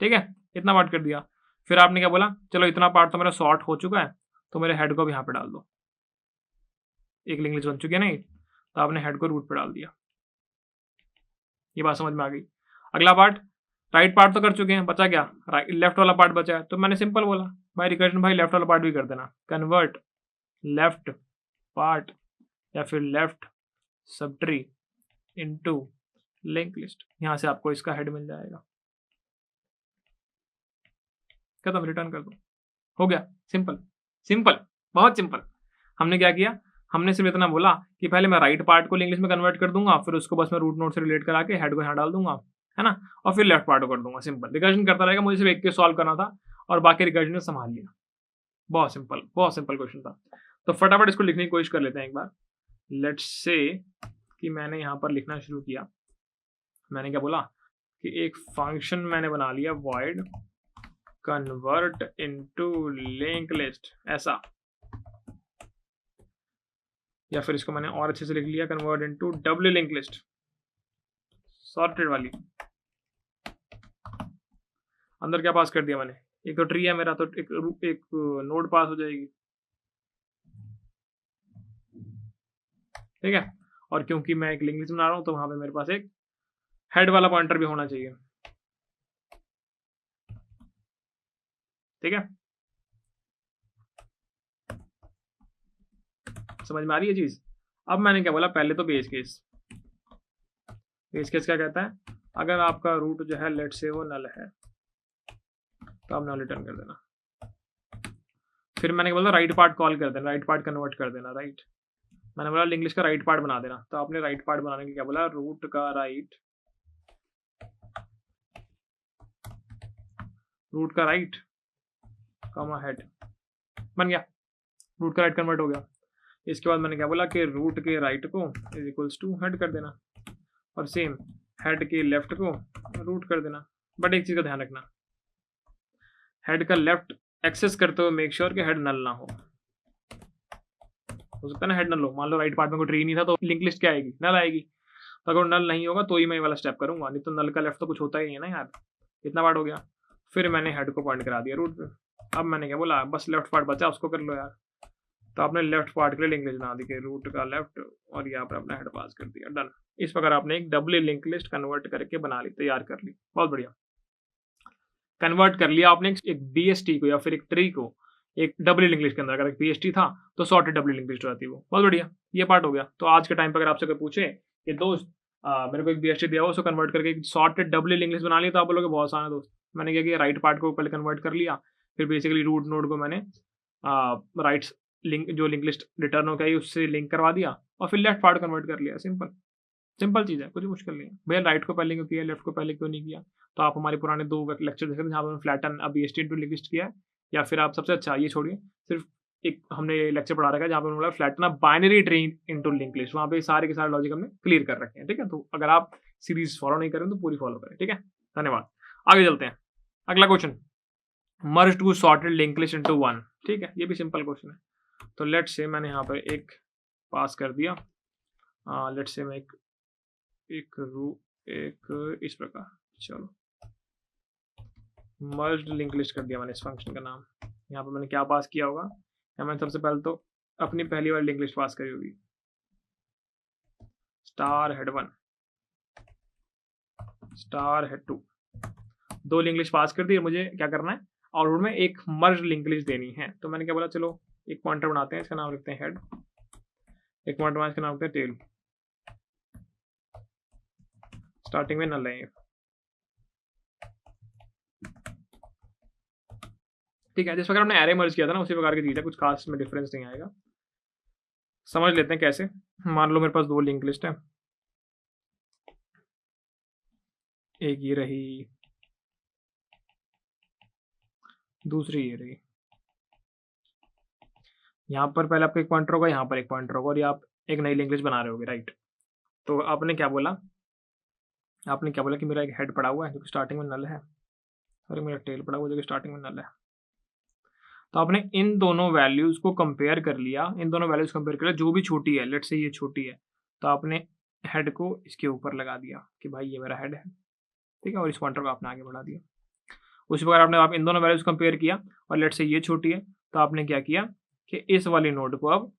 ठीक है। इतना पार्ट कर दिया। फिर आपने क्या बोला, चलो इतना पार्ट तो मेरा सॉर्ट हो चुका है, तो मेरे हेड को भी यहाँ पे डाल दो, एक लिंक लिस्ट बन चुकी है नहीं, तो आपने हेड को रूट पे डाल दिया। ये बात समझ में आ गई। अगला पार्ट, राइट पार्ट तो कर चुके हैं, बचा क्या, लेफ्ट वाला पार्ट बचा है। तो मैंने सिंपल बोला भाई रिकर्जन भाई लेफ्ट वाला पार्ट भी कर देना, कन्वर्ट लेफ्ट पार्ट या फिर left sub tree into link list, यहां से आपको इसका हेड मिल जाएगा। खत्म, रिटर्न कर दो, हो गया। सिंपल सिंपल, बहुत सिंपल। हमने क्या किया, हमने सिर्फ इतना बोला कि पहले मैं राइट पार्ट को लिंक लिस्ट में कन्वर्ट कर दूंगा, फिर उसको बस मैं रूट नोड से रिलेट करा के हेड को यहाँ डाल दूंगा, है ना, और फिर लेफ्ट पार्ट को कर दूंगा। सिंपल रिकर्जन करता रहेगा, मुझे सिर्फ एक के सॉल्व करना था और बाकी रिकर्जन ने संभाल लिया। बहुत सिंपल क्वेश्चन था। तो फटाफट इसको लिखने की कोशिश कर लेते हैं एक बार। लेट्स से कि मैंने यहाँ पर लिखना शुरू किया, मैंने क्या बोला कि एक फंक्शन मैंने बना लिया void convert into linked list, ऐसा, या फिर इसको मैंने और अच्छे से लिख लिया convert into doubly linked list, sorted वाली। अंदर क्या पास कर दिया मैंने, एक तो ट्री है मेरा, तो एक नोड पास हो जाएगी, ठीक है। और क्योंकि मैं एक लिंक लिस्ट बना रहा हूं तो वहां पे मेरे पास एक हेड वाला पॉइंटर भी होना चाहिए, ठीक है। समझ में आ रही है चीज। अब मैंने क्या बोला, पहले तो बेस केस क्या कहता है, अगर आपका रूट जो है लेट से वो नल है तो आप नल रिटर्न कर देना। फिर मैंने बोला राइट पार्ट कॉल कर देना, राइट पार्ट कन्वर्ट कर देना, राइट। मैंने बोला लिंक लिस्ट का राइट पार्ट बना देना, तो आपने राइट पार्ट बनाने के क्या बोला, रूट का राइट कॉमा हेड, बन गया, रूट का राइट कन्वर्ट हो गया। इसके बाद मैंने क्या बोला कि रूट के राइट को इज इक्वल्स टू हेड कर देना, और सेम हेड के लेफ्ट को रूट कर देना। बट एक चीज का ध्यान रखना, हेड का लेफ्ट एक्सेस करते हुए मेक श्योर कि हेड नल ना हो सकता है ना हेड नल हो। मान लो राइट पार्ट में कोई ट्री नहीं था तो लिंक लिस्ट क्या आएगी, नल आएगी। तो अगर नल नहीं होगा तो ही मैं ये वाला स्टेप करूंगा, नहीं तो नल का लेफ्ट तो कुछ होता ही नहीं है ना यार। इतना पार्ट हो गया। फिर मैंने हेड को पॉइंट करा दिया रूट पे। अब मैंने क्या बोला, बस लेफ्ट पार्ट बचा, उसको कर लो यार। तो आपने लेफ्ट पार्ट के लिए लिंक लिस्ट बना दी कि रूट का लेफ्ट, और यहाँ पर अपना हेड पास कर दिया, डन। इस प्रकार आपने एक डबल लिंक लिस्ट कन्वर्ट करके बना ली, तैयार कर ली, बहुत बढ़िया। कन्वर्ट कर लिया आपने एक बीएसटी को या फिर एक ट्री को एक डबल लिंक लिस्ट के अंदर। अगर एक बीएसटी था तो सॉर्टेड डबल लिंक लिस्ट रहती है वो, बहुत बढ़िया। ये पार्ट हो गया। तो आज के टाइम पर अगर आपसे कोई पूछे कि दोस्त मेरे को एक बीएसटी दिया हुआ, उसको कन्वर्ट करके एक सॉर्टेड डबल लिंक लिस्ट बना लिया, तो आप बोलोगे बहुत आसान है दोस्त। मैंने क्या किया, राइट पार्ट को पहले कन्वर्ट कर लिया, फिर बेसिकली रूट नोड को मैंने राइट लिंक जो लिंक लिस्ट रिटर्न हो गई उससे लिंक करवा दिया, और फिर लेफ्ट पार्ट कन्वर्ट कर लिया। सिंपल चीज़ है, कुछ मुश्किल नहीं है भैया। राइट को पहले क्यों किया, लेफ्ट को पहले क्यों नहीं किया। तो आप हमारे पुराने 2 लेक्चर देखें जहाँ पर फ्लैटन अभी बीएसटी इनटू लिंक लिस्ट किया है, या फिर आप सबसे अच्छा ये छोड़िए, सिर्फ एक हमने लेक्चर पढ़ा रखा है जहाँ पर बोला flatten binary tree into link list, वहाँ पे सारे के सारे लॉजिक हमने क्लियर कर रखे हैं, ठीक है। तो अगर आप सीरीज फॉलो नहीं करें तो पूरी फॉलो करें, ठीक है। धन्यवाद। आगे चलते हैं, अगला question, merge two sorted link list into one, ठीक है। ये भी सिंपल क्वेश्चन है। तो लेट्स से मैंने यहाँ पर एक पास कर दिया, लेट्स से मैं एक इस प्रकार, चलो मर्ज लिंक लिस्ट कर दिया मैंने इस फंक्शन का नाम। यहाँ पर मैंने क्या पास किया होगा, या मैंने सबसे पहले तो अपनी पहली वाली लिंक लिस्ट पास करी होगी, star head 1 star head 2, 2 link list pass कर दी। मुझे क्या करना है, आउटपुट में एक मर्ज लिंक लिस्ट देनी है। तो मैंने क्या बोला, चलो एक पॉइंटर बनाते हैं, इसका नाम लिखते हैं हेड, एक पॉइंटर बनाते हैं, इसका नाम लिखते हैं टेल, स्टार्टिंग में नल है, ठीक है। जिस प्रकार हमने एरे मर्ज किया था ना, उसी प्रकार की चीज है, कुछ खास में डिफरेंस नहीं आएगा। समझ लेते हैं कैसे। मान लो मेरे पास 2 लिंक लिस्ट है, एक ये रही, दूसरी ये रही। यहाँ पर पहले आपका एक पॉइंटर होगा, यहाँ पर एक पॉइंटर होगा, और ये आप एक नई लिंक लिस्ट बना रहे होगे, राइट। तो आपने क्या बोला कि मेरा एक हेड पड़ा हुआ है जो कि स्टार्टिंग में नल है, और मेरा टेल पड़ा हुआ है जो कि स्टार्टिंग में नल है। तो आपने इन दोनों वैल्यूज को कंपेयर कर लिया, जो भी छोटी है, लेट्स से ये छोटी है, तो आपने हेड को इसके ऊपर लगा दिया कि भाई ये मेरा हेड है, ठीक है, और इस पॉइंटर को आपने आगे बढ़ा दिया। उसी प्रकार आप इन दोनों वैल्यूज कंपेयर किया, और लेट्स से ये छोटी है, तो आपने क्या किया कि इस वाली नोड को अब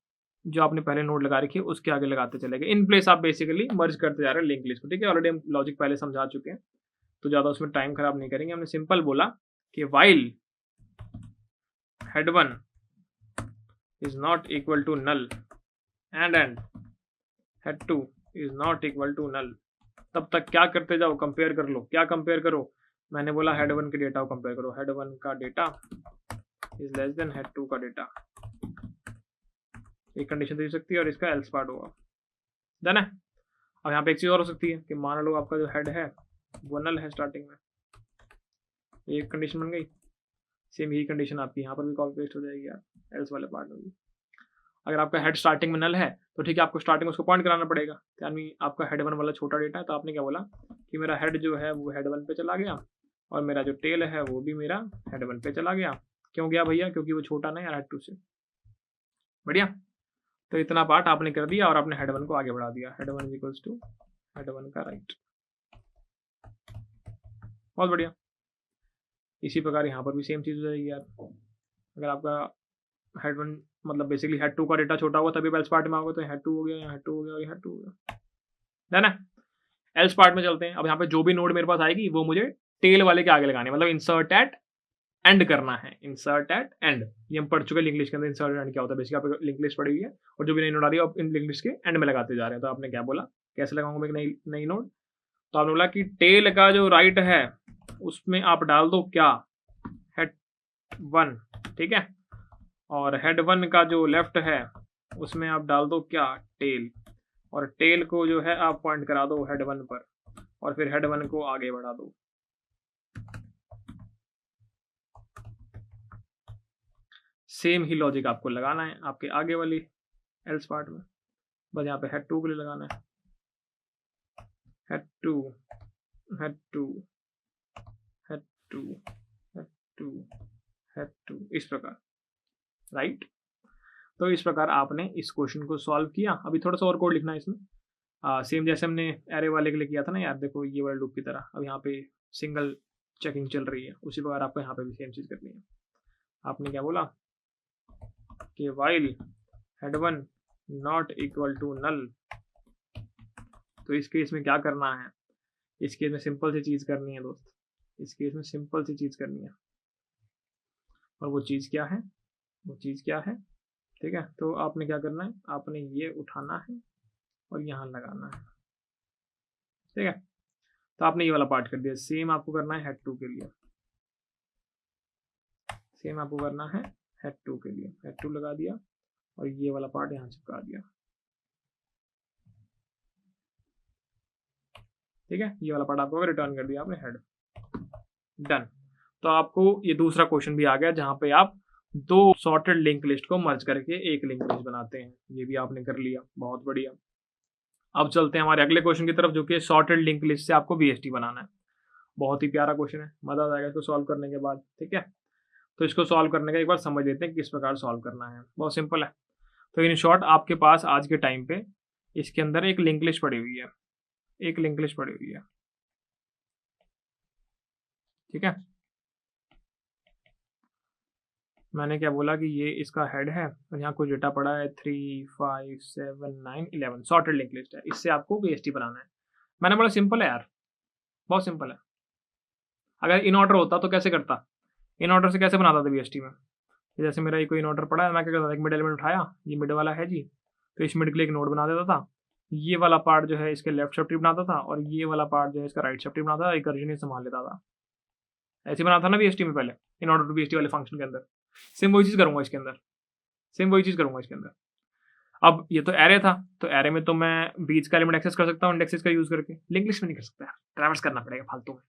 जो आपने पहले नोड लगा रखी है उसके आगे लगाते चले गए। इन प्लेस आप बेसिकली मर्ज करते जा रहे हैं लिंक लिस्ट को, ठीक है। ऑलरेडी हम लॉजिक पहले समझा चुके हैं, तो ज़्यादा उसमें टाइम खराब नहीं करेंगे। हमने सिंपल बोला कि while head 1 is not equal to null and head 2 is not equal to null, तब तक क्या करते जाओ, कंपेयर कर लो। क्या कंपेयर करो, मैंने बोला हेड 1 के डेटा को कंपेयर करो, हेड 1 का data is less then head 2 का डेटा, एक कंडीशन तो हो सकती है और इसका एल्स पार्ट होगा, डन है। अब यहाँ पे एक चीज और हो सकती है कि मान लो आपका जो हेड है वो नल है स्टार्टिंग में, एक कंडीशन बन गई, सेम यही कंडीशन आपकी यहाँ पर भी कॉपी पेस्ट हो जाएगी यार, एल्स वाले पार्ट में भी। अगर आपका हेड स्टार्टिंग में नल है तो ठीक है, आपको स्टार्टिंग में उसको पॉइंट कराना पड़ेगा, यानी आपका हेड 1 वाला छोटा डेटा है, तो आपने क्या बोला कि मेरा हेड जो है वो हेड 1 पे चला गया और मेरा जो टेल है वो भी मेरा हेड 1 पे चला गया। क्यों गया भैया, क्योंकि वो छोटा नहीं है हेड 2 से। बढ़िया, तो इतना पार्ट आपने कर दिया और आपने हेड 1 को आगे बढ़ा दिया, हेड 1 इक्वल्स टू हेड 1 का राइट। बहुत बढ़िया। इसी प्रकार यहाँ पर भी सेम चीज़ हो जाएगी यार। अगर आपका हेड 1 मतलब बेसिकली हेड 2 का डेटा छोटा होगा तभी एल्स पार्ट में आओगे, तो हेड 2 हो गया, यहाँ हेड 2 हो गया और हेड 2 हो गया, है ना। एल्स पार्ट में चलते हैं। अब यहाँ पे जो भी नोड मेरे पास आएगी वो मुझे टेल वाले के आगे लगाने, मतलब इंसर्ट एट एंड करना है, इंसर्ट एट एंड। ये हम पढ़ चुके हैं इंग्लिश के अंदर इंसर्ट एंड क्या होता है, बेसिकली आपको लिंक लिस्ट पड़ी हुई है और जो भी नई नोड आ रही है आप इन लिंक लिस्ट के एंड में लगाते जा रहे हैं। तो आपने क्या बोला, कैसे लगाऊंगा मैं एक नई नोड, तो आपने बोला कि टेल का जो राइट है उसमें आप डाल दो क्या, हेड 1, ठीक है, और हेड 1 का जो लेफ्ट है उसमें आप डाल दो क्या, टेल, और टेल को जो है आप पॉइंट करा दो हेड 1 पर और फिर हेड 1 को आगे बढ़ा दो। सेम ही लॉजिक आपको लगाना है आपके आगे वाली एल्स पार्ट में, बस यहाँ पे हेड 2 के लिए लगाना है, head 2 head 2 head 2 head 2 head 2, इस प्रकार, राइट। तो इस प्रकार आपने इस क्वेश्चन को सॉल्व किया। अभी थोड़ा सा और कोड लिखना है इसमें, सेम जैसे हमने एरे वाले के लिए किया था ना यार, देखो ये वाले लूप की तरह। अब यहाँ पे सिंगल चेकिंग चल रही है, उसी प्रकार आपको यहाँ पे भी सेम चीज़ करनी है। आपने क्या बोला कि while head 1 not equal to null, तो इस केस में क्या करना है, इस केस में सिंपल सी चीज़ करनी है दोस्त, इस केस में सिंपल सी चीज़ करनी है, और वो चीज़ क्या है, वो चीज़ क्या है, ठीक है। तो आपने क्या करना है, आपने ये उठाना है और यहाँ लगाना है, ठीक है। तो आपने ये वाला पार्ट कर दिया। सेम आपको करना है हेड 2 के लिए, सेम आपको करना है हेड 2 के लिए, हेड 2 लगा दिया और ये वाला पार्ट यहाँ चिपका दिया, ठीक है। ये वाला पार्ट आपको रिटर्न कर दिया आपने हेड, डन। तो आपको ये दूसरा क्वेश्चन भी आ गया जहां पे आप दो सॉर्टेड लिंक लिस्ट को मर्ज करके एक लिंक लिस्ट बनाते हैं, ये भी आपने कर लिया, बहुत बढ़िया। अब चलते हैं हमारे अगले क्वेश्चन की तरफ, जो कि सॉर्टेड लिंक लिस्ट से आपको बीएसटी बनाना है। बहुत ही प्यारा क्वेश्चन है, मजा आ जाएगा इसको सॉल्व करने के बाद, ठीक है। तो इसको सॉल्व करने का एक बार समझ लेते हैं किस प्रकार सॉल्व करना है, बहुत सिंपल है। तो इन शॉर्ट आपके पास आज के टाइम पे इसके अंदर एक लिंक लिस्ट पड़ी हुई है, एक लिंक लिस्ट पड़ी हुई है, ठीक है। मैंने क्या बोला कि ये इसका हेड है और यहाँ कुछ डेटा पड़ा है 3 5 7 9 11, सॉर्टेड लिंक लिस्ट है, इससे आपको बीएसटी बनाना है। मैंने बोला सिंपल है यार, बहुत सिंपल है। अगर इन ऑर्डर होता तो कैसे करता, इन ऑर्डर से कैसे बनाता था बीएसटी में, जैसे मेरा ये कोई इन ऑर्डर पड़ा है, मैं क्या करता था, एक मिड एलिमेंट उठाया, ये मिड वाला है जी, तो इस मिड के लिए एक नोड बना देता था, ये वाला पार्ट जो है इसके लेफ्ट शिफ्ट बनाता था और ये वाला पार्ट जो है इसका राइट शिफ्ट बनाता था, एक रिकर्जन संभाल लेता था। ऐसे बना था ना बीएसटी में पहले, इन ऑर्डर टू बीएसटी वाले फंक्शन के अंदर। सेम वही चीज़ करूंगा इसके अंदर, सेम वही चीज़ करूंगा इसके अंदर। अब ये तो एरे था, तो एरे में तो मैं बीच का एलिमेंट एक्सेस कर सकता हूँ इंडेक्सेस का यूज करके, लिंक लिस्ट में नहीं कर सकता यार, ट्रैवर्स करना पड़ेगा फालतू में।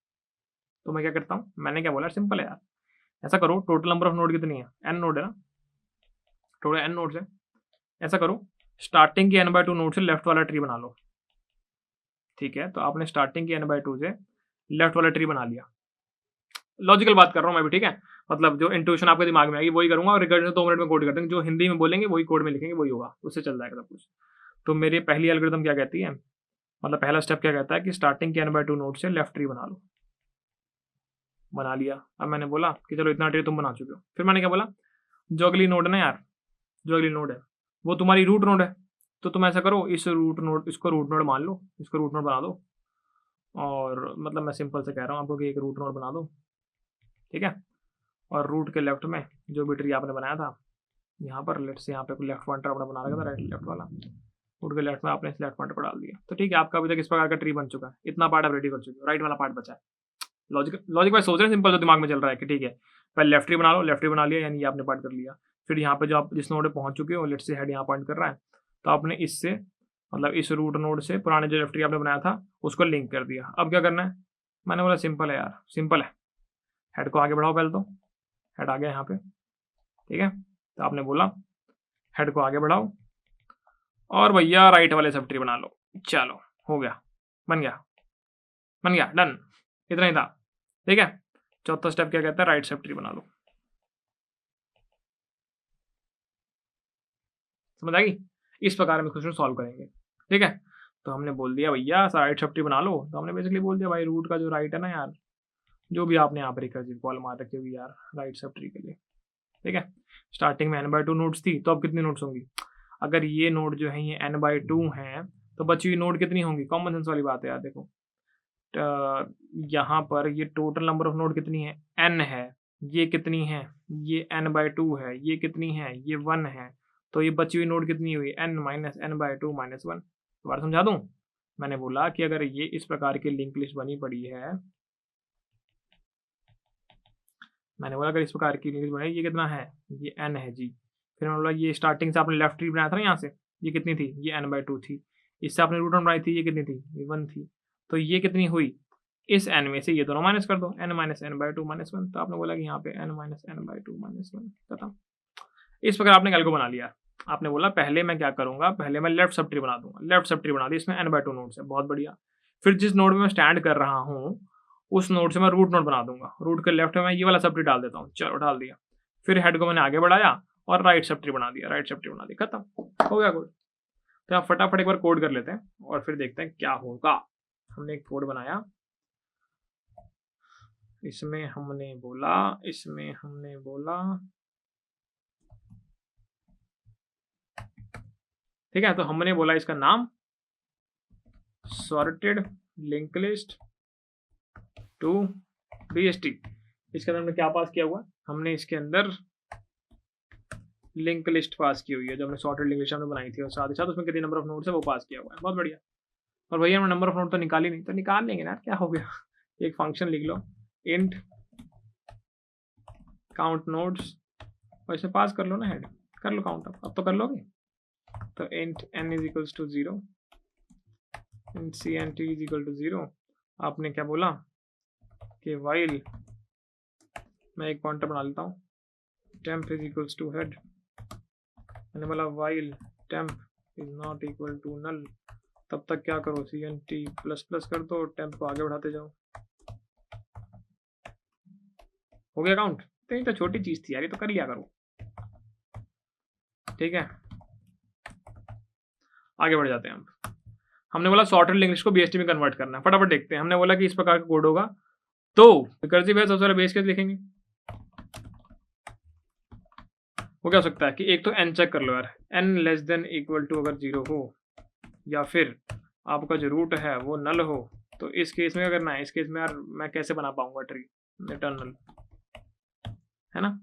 तो मैं क्या करता हूँ, मैंने क्या बोला, सिंपल है यार, ऐसा करो, टोटल नंबर ऑफ नोड कितनी है, एन नोड है ना, टोटल एन नोड्स है। ऐसा करो, स्टार्टिंग के n/2 नोड से लेफ्ट वाला ट्री बना लो, ठीक है। तो आपने स्टार्टिंग के n/2 से लेफ्ट वाला ट्री बना लिया। लॉजिकल बात कर रहा हूँ मैं भी, ठीक है, मतलब जो इंट्यूशन आपके दिमाग में आएगी वही करूंगा, और रिकर्जन 2 मिनट में कोड कर देंगे, जो हिंदी में बोलेंगे वही कोड में लिखेंगे, वही होगा, उससे चल जाएगा सब कुछ। तो मेरी पहली एल्गोरिथम क्या कहती है, मतलब पहला स्टेप क्या कहता है कि स्टार्टिंग के n/2 नोड से लेफ्ट ट्री बना लो, बना लिया। अब मैंने बोला कि चलो इतना ट्री तुम बना चुके हो, फिर मैंने क्या बोला, जो अगली नोड है ना यार, जो अगली नोड है वो तुम्हारी रूट नोड है, तो तुम ऐसा करो, इस रूट नोड, इसको रूट नोड मान लो, इसको रूट नोड बना दो, और मतलब मैं सिंपल से कह रहा हूँ आपको कि एक रूट नोड बना दो, ठीक है। और रूट के लेफ्ट में जो भी ट्री आपने बनाया था, यहाँ पर लेफ्ट से यहाँ पे लेफ्ट पॉइंटर अपना बना रखा था, राइट लेफ्ट वाला, रूट के लेफ्ट में आपने इस लेफ्ट पॉइंटर को डाल दिया। तो ठीक है, आपका अभी तक इस प्रकार का ट्री बन चुका है। इतना पार्ट आप रेडी कर चुके हो, राइट वाला पार्ट बचा है। लॉजिक वाइज सोच रहे हैं, सिंपल जो दिमाग में चल रहा है कि ठीक है पहले लेफ्ट ट्री बना लो, लेफ्ट ट्री बना लिया यानी ये आपने पार्ट कर लिया। फिर यहाँ पे जो आप जिस नोड पे पहुंच चुके हो, लेट्स से हेड यहाँ पॉइंट कर रहा है, तो आपने इससे मतलब इस रूट नोड से पुराने जो लेफ्ट ट्री आपने बनाया था उसको लिंक कर दिया। अब क्या करना है, मैंने बोला सिंपल है यार, सिंपल है, हेड को आगे बढ़ाओ। पहले तो हेड आ गया यहाँ पे, ठीक है, तो आपने बोला हेड को आगे बढ़ाओ और भैया राइट वाले सब ट्री बना लो। चलो हो गया, बन गया, डन, इतना ही था। ठीक है, चौथा स्टेप क्या कहता है, राइट सब ट्री बना लो। समझ आएगी? इस प्रकार हम क्वेश्चन सॉल्व करेंगे। ठीक है, तो हमने बोल दिया भैया राइट सब ट्री बना लो, तो हमने बेसिकली बोल दिया भाई रूट का जो राइट है ना यार, जो भी आपने यहाँ पर रिकर्सिव कॉल मार रखी होगी यार राइट सब ट्री के लिए। ठीक है, स्टार्टिंग में n/2 नोड्स थी, तो अब कितनी नोड्स होंगी? अगर ये नोड जो है ये n/2 है तो बची हुई नोड कितनी होंगी? कॉमन सेंस वाली बात है यार, देखो यहाँ पर ये टोटल नंबर ऑफ नोड कितनी है, n है, ये कितनी है, ये n/2 है, ये कितनी है, ये 1 है, तो ये बची हुई नोड कितनी हुई, n माइनस n/2 माइनस 1। दोबारा समझा दूं, मैंने बोला कि अगर ये इस प्रकार की लिंक लिस्ट बनी पड़ी है, मैंने बोला अगर इस प्रकार की लिंक बनाई, ये कितना है, ये n है जी। फिर मैंने बोला ये स्टार्टिंग से आपने लेफ्ट ट्री बनाया था ना यहाँ से, ये कितनी थी, ये n/2 थी। इससे आपने रूट बनाई थी, ये कितनी थी, ये 1 थी। तो ये कितनी हुई, इस n में से ये दोनों माइनस कर दो, n माइनस n/2 माइनस 1। तो आपने बोला कि यहाँ पे n माइनस n/2 माइनस 1 खत्म। इस प्रकार आपने कैलको बना लिया। आपने बोला पहले मैं क्या करूंगा, पहले मैं लेफ्ट सब ट्री बना दूंगा। लेफ्ट सब ट्री बना दी, इसमें n/2 नोड्स है, बहुत बढ़िया। फिर जिस नोड में मैं स्टैंड कर रहा हूँ उस नोड से मैं रूट नोड बना दूंगा। रूट के लेफ्ट में मैं ये वाला सब ट्री डाल देता हूँ, चलो डाल दिया। फिर हेड को मैंने आगे बढ़ाया और राइट सब ट्री बना दिया, राइट सब ट्री बना दी, खत्म हो गया कोड। तो आप फटाफट एक बार कोड कर लेते हैं और फिर देखते हैं क्या होगा। हमने एक कोड बनाया, इसमें हमने बोला ठीक है, तो हमने बोला इसका नाम sorted link list to BST। इसके अंदर हमने क्या पास किया हुआ, हमने इसके अंदर लिंक लिस्ट पास की हुई है, जो हमने सॉर्टेड लिंक लिस्ट हमने बनाई थी, और साथ ही साथ उसमें कितने नंबर ऑफ नोड्स है वो पास किया हुआ है। बहुत बढ़िया। और भैया हमने नंबर ऑफ नोड तो निकाली नहीं, तो निकाल लेंगे ना, क्या हो गया। एक फंक्शन लिख लो, इंट काउंट नोड्स, और इसमें पास कर लो ना हेड, कर लो काउंट। अब तो कर लोगे। तो int n is equals to 0, int cnt is equal to 0। आपने क्या बोला कि वाइल, मैं एक पॉइंटर बना लेता हूँ, temp is equals to head. मैंने बोला while temp is not equal to null, तब तक क्या करो, cnt प्लस प्लस कर दो, temp को आगे बढ़ाते जाओ। हो गया काउंट। तो ये तो छोटी चीज थी यार, ये तो कर लिया करो। ठीक है, आगे बढ़ जाते हैं हम। हमने बोला सॉर्टेड लिंक लिस्ट को BST में कन्वर्ट करना है, फटाफट देखते हैं। हमने बोला कि इस प्रकार का कोड होगा, तो रिकर्सिव है, सबसे पहले बेस केस लिखेंगे। वो क्या हो सकता है कि एक तो n चेक कर लो यार, n less than equal to अगर 0 हो, या फिर आपका जो रूट है वो नल हो, तो इस केस में क्या करना है, इस केस में यार मैं कैसे बना पाऊंगा ट्री, इटर्नल है ना।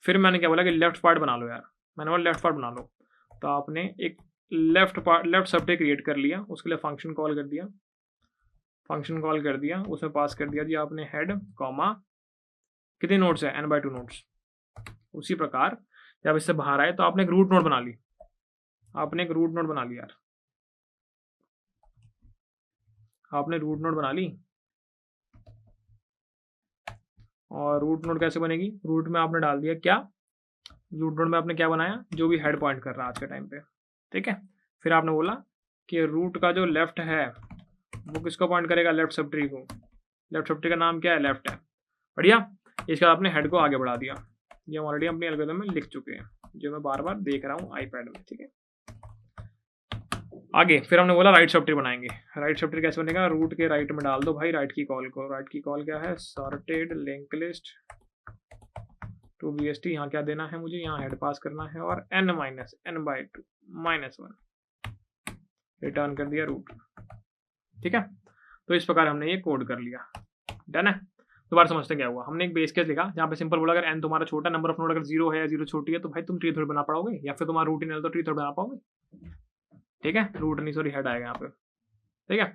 फिर मैंने क्या बोला कि लेफ्ट पार्ट बना लो यार, मैंने बोला लेफ्ट पार्ट बना लो। तो आपने एक लेफ्ट सब ट्री क्रिएट कर लिया, उसके लिए फंक्शन कॉल कर दिया, उसमें पास कर दिया जी आपने हेड कॉमा कितने नोड्स है, n/2 नोड्स। उसी प्रकार जब इससे बाहर आए तो आपने एक रूट नोड बना ली, यार आपने रूट नोड बना ली। और रूट नोड कैसे बनेगी, रूट में आपने डाल दिया क्या, रूट नोड में आपने क्या बनाया, जो भी हेड पॉइंट कर रहा है आज के टाइम पे। ठीक है, फिर आपने बोला कि रूट का जो लेफ्ट है वो किसको पॉइंट करेगा, लेफ्ट सब ट्री को। लेफ्ट सब ट्री का नाम क्या है, लेफ्ट है। बढ़िया। इसके बाद आपने हेड को आगे बढ़ा दिया। ये हम ऑलरेडी अपनी एल्गोरिथम में लिख चुके हैं, जो मैं बार बार देख रहा हूँ आईपैड में। ठीक है, आगे फिर हमने बोला राइट सब ट्री बनाएंगे। राइट सब ट्री कैसे बनेगा, रूट के राइट में डाल दो भाई राइट की कॉल को। राइट की कॉल क्या है, sorted link list to BST। यहाँ क्या देना है मुझे, यहाँ हेड पास करना है और n minus n/2 minus 1 return कर दिया रूट। ठीक है, तो इस प्रकार हमने ये कोड कर लिया। डन है। दोबारा समझते क्या हुआ, हमने एक बेस केस लिखा जहाँ पे सिंपल बोला अगर n तुम्हारा छोटा, नंबर ऑफ नोड अगर 0 है या 0 छोटी है, तो भाई तुम ट्री थोड़ी बना पाओगे, या फिर तुम्हारा रूट ही नहीं तो ट्री थोड़ी बना पाओगे। ठीक है, रूट नहीं सॉरी हेड आएगा यहाँ पे, ठीक है।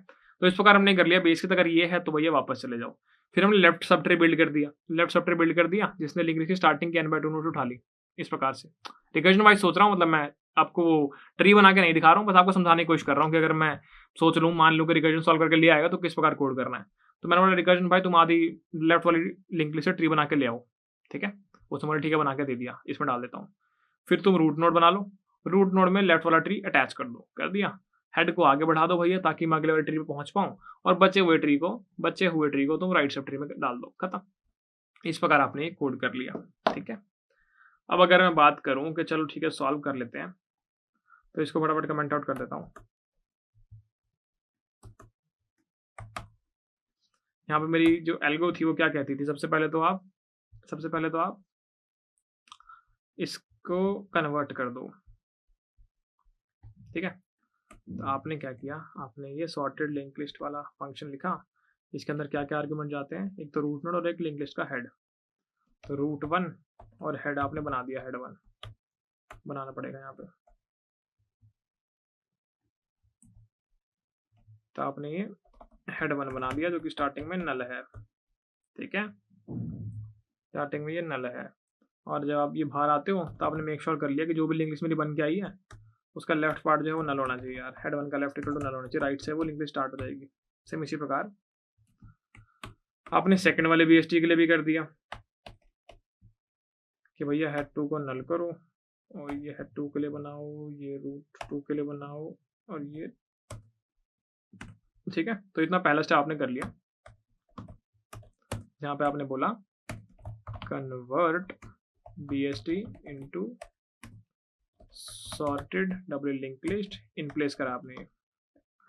तो इस प्रकार हमने कर लिया। बेसिक अगर ये है तो भैया वापस चले जाओ। फिर हमने लेफ्ट सब ट्री बिल्ड कर दिया, लेफ्ट सब ट्री बिल्ड कर दिया जिसने लिंक की स्टार्टिंग की n/2 नोट उठा ली इस प्रकार से। रिकर्जन वाइज सोच रहा हूँ, मतलब मैं आपको वो ट्री बना के नहीं दिखा रहा हूँ, बस आपको समझाने की कोशिश कर रहा हूँ कि अगर मैं सोच लूँ, मान लूँ कि रिकर्जन सॉल्व करके ले आएगा तो किस प्रकार कोड करना है। तो मैंने बोला रिकर्जन भाई तुम आधी लेफ्ट वाली लिंक लिस्ट से ट्री बना के ले आओ, ठीक है। उसने बोला ठीक है बना के दे दिया, इसमें डाल देता हूँ। फिर तुम रूट नोड बना लो, रूट नोड में लेफ्ट वाला ट्री अटैच कर दो, कर दिया। हेड को आगे बढ़ा दो भैया ताकि मैं अगले वाले ट्री पे पहुंच पाऊं, और बचे हुए ट्री को तुम राइट सब ट्री में डाल दो, खत्म। इस प्रकार आपने ये कोड कर लिया, ठीक है। अब अगर मैं बात करूं कि चलो ठीक है सॉल्व कर लेते हैं, तो इसको फटाफट कमेंट आउट कर देता हूं। यहाँ पे मेरी जो एल्गो थी वो क्या कहती थी, सबसे पहले तो आप इसको कन्वर्ट कर दो, ठीक है। तो आपने क्या किया, आपने ये सॉर्टेड लिंक लिस्ट वाला फंक्शन लिखा। इसके अंदर क्या क्या आर्गुमेंट जाते हैं, एक तो रूट नोड और एक लिंक लिस्ट का हेड। तो रूट 1 और हेड आपने बना दिया, हेड 1 बनाना पड़ेगा यहाँ पे। तो आपने ये हेड 1 बना दिया जो कि स्टार्टिंग में नल है, ठीक है। स्टार्टिंग में ये नल है, और जब आप ये बाहर आते हो तो आपने मेक श्योर कर लिया कि जो भी लिंक लिस्ट मेरी बन के आई है उसका लेफ्ट पार्ट जो है वो नल होना चाहिए यार। हेड 1 का लेफ्ट इक्वल टू नल होना चाहिए, राइट से वो लिंक लिस्ट स्टार्ट हो जाएगी। सेम इसी प्रकार आपने सेकंड वाले BST के लिए भी कर दिया कि भैया हेड 2 को नल करो, और ये हेड 2 के लिए बनाओ, ये रूट 2 के लिए बनाओ, और ये, ठीक है। तो इतना पहला स्टेप आपने कर लिया, जहां पे आपने बोला convert BST into sorted double link list, in place करा आपने, है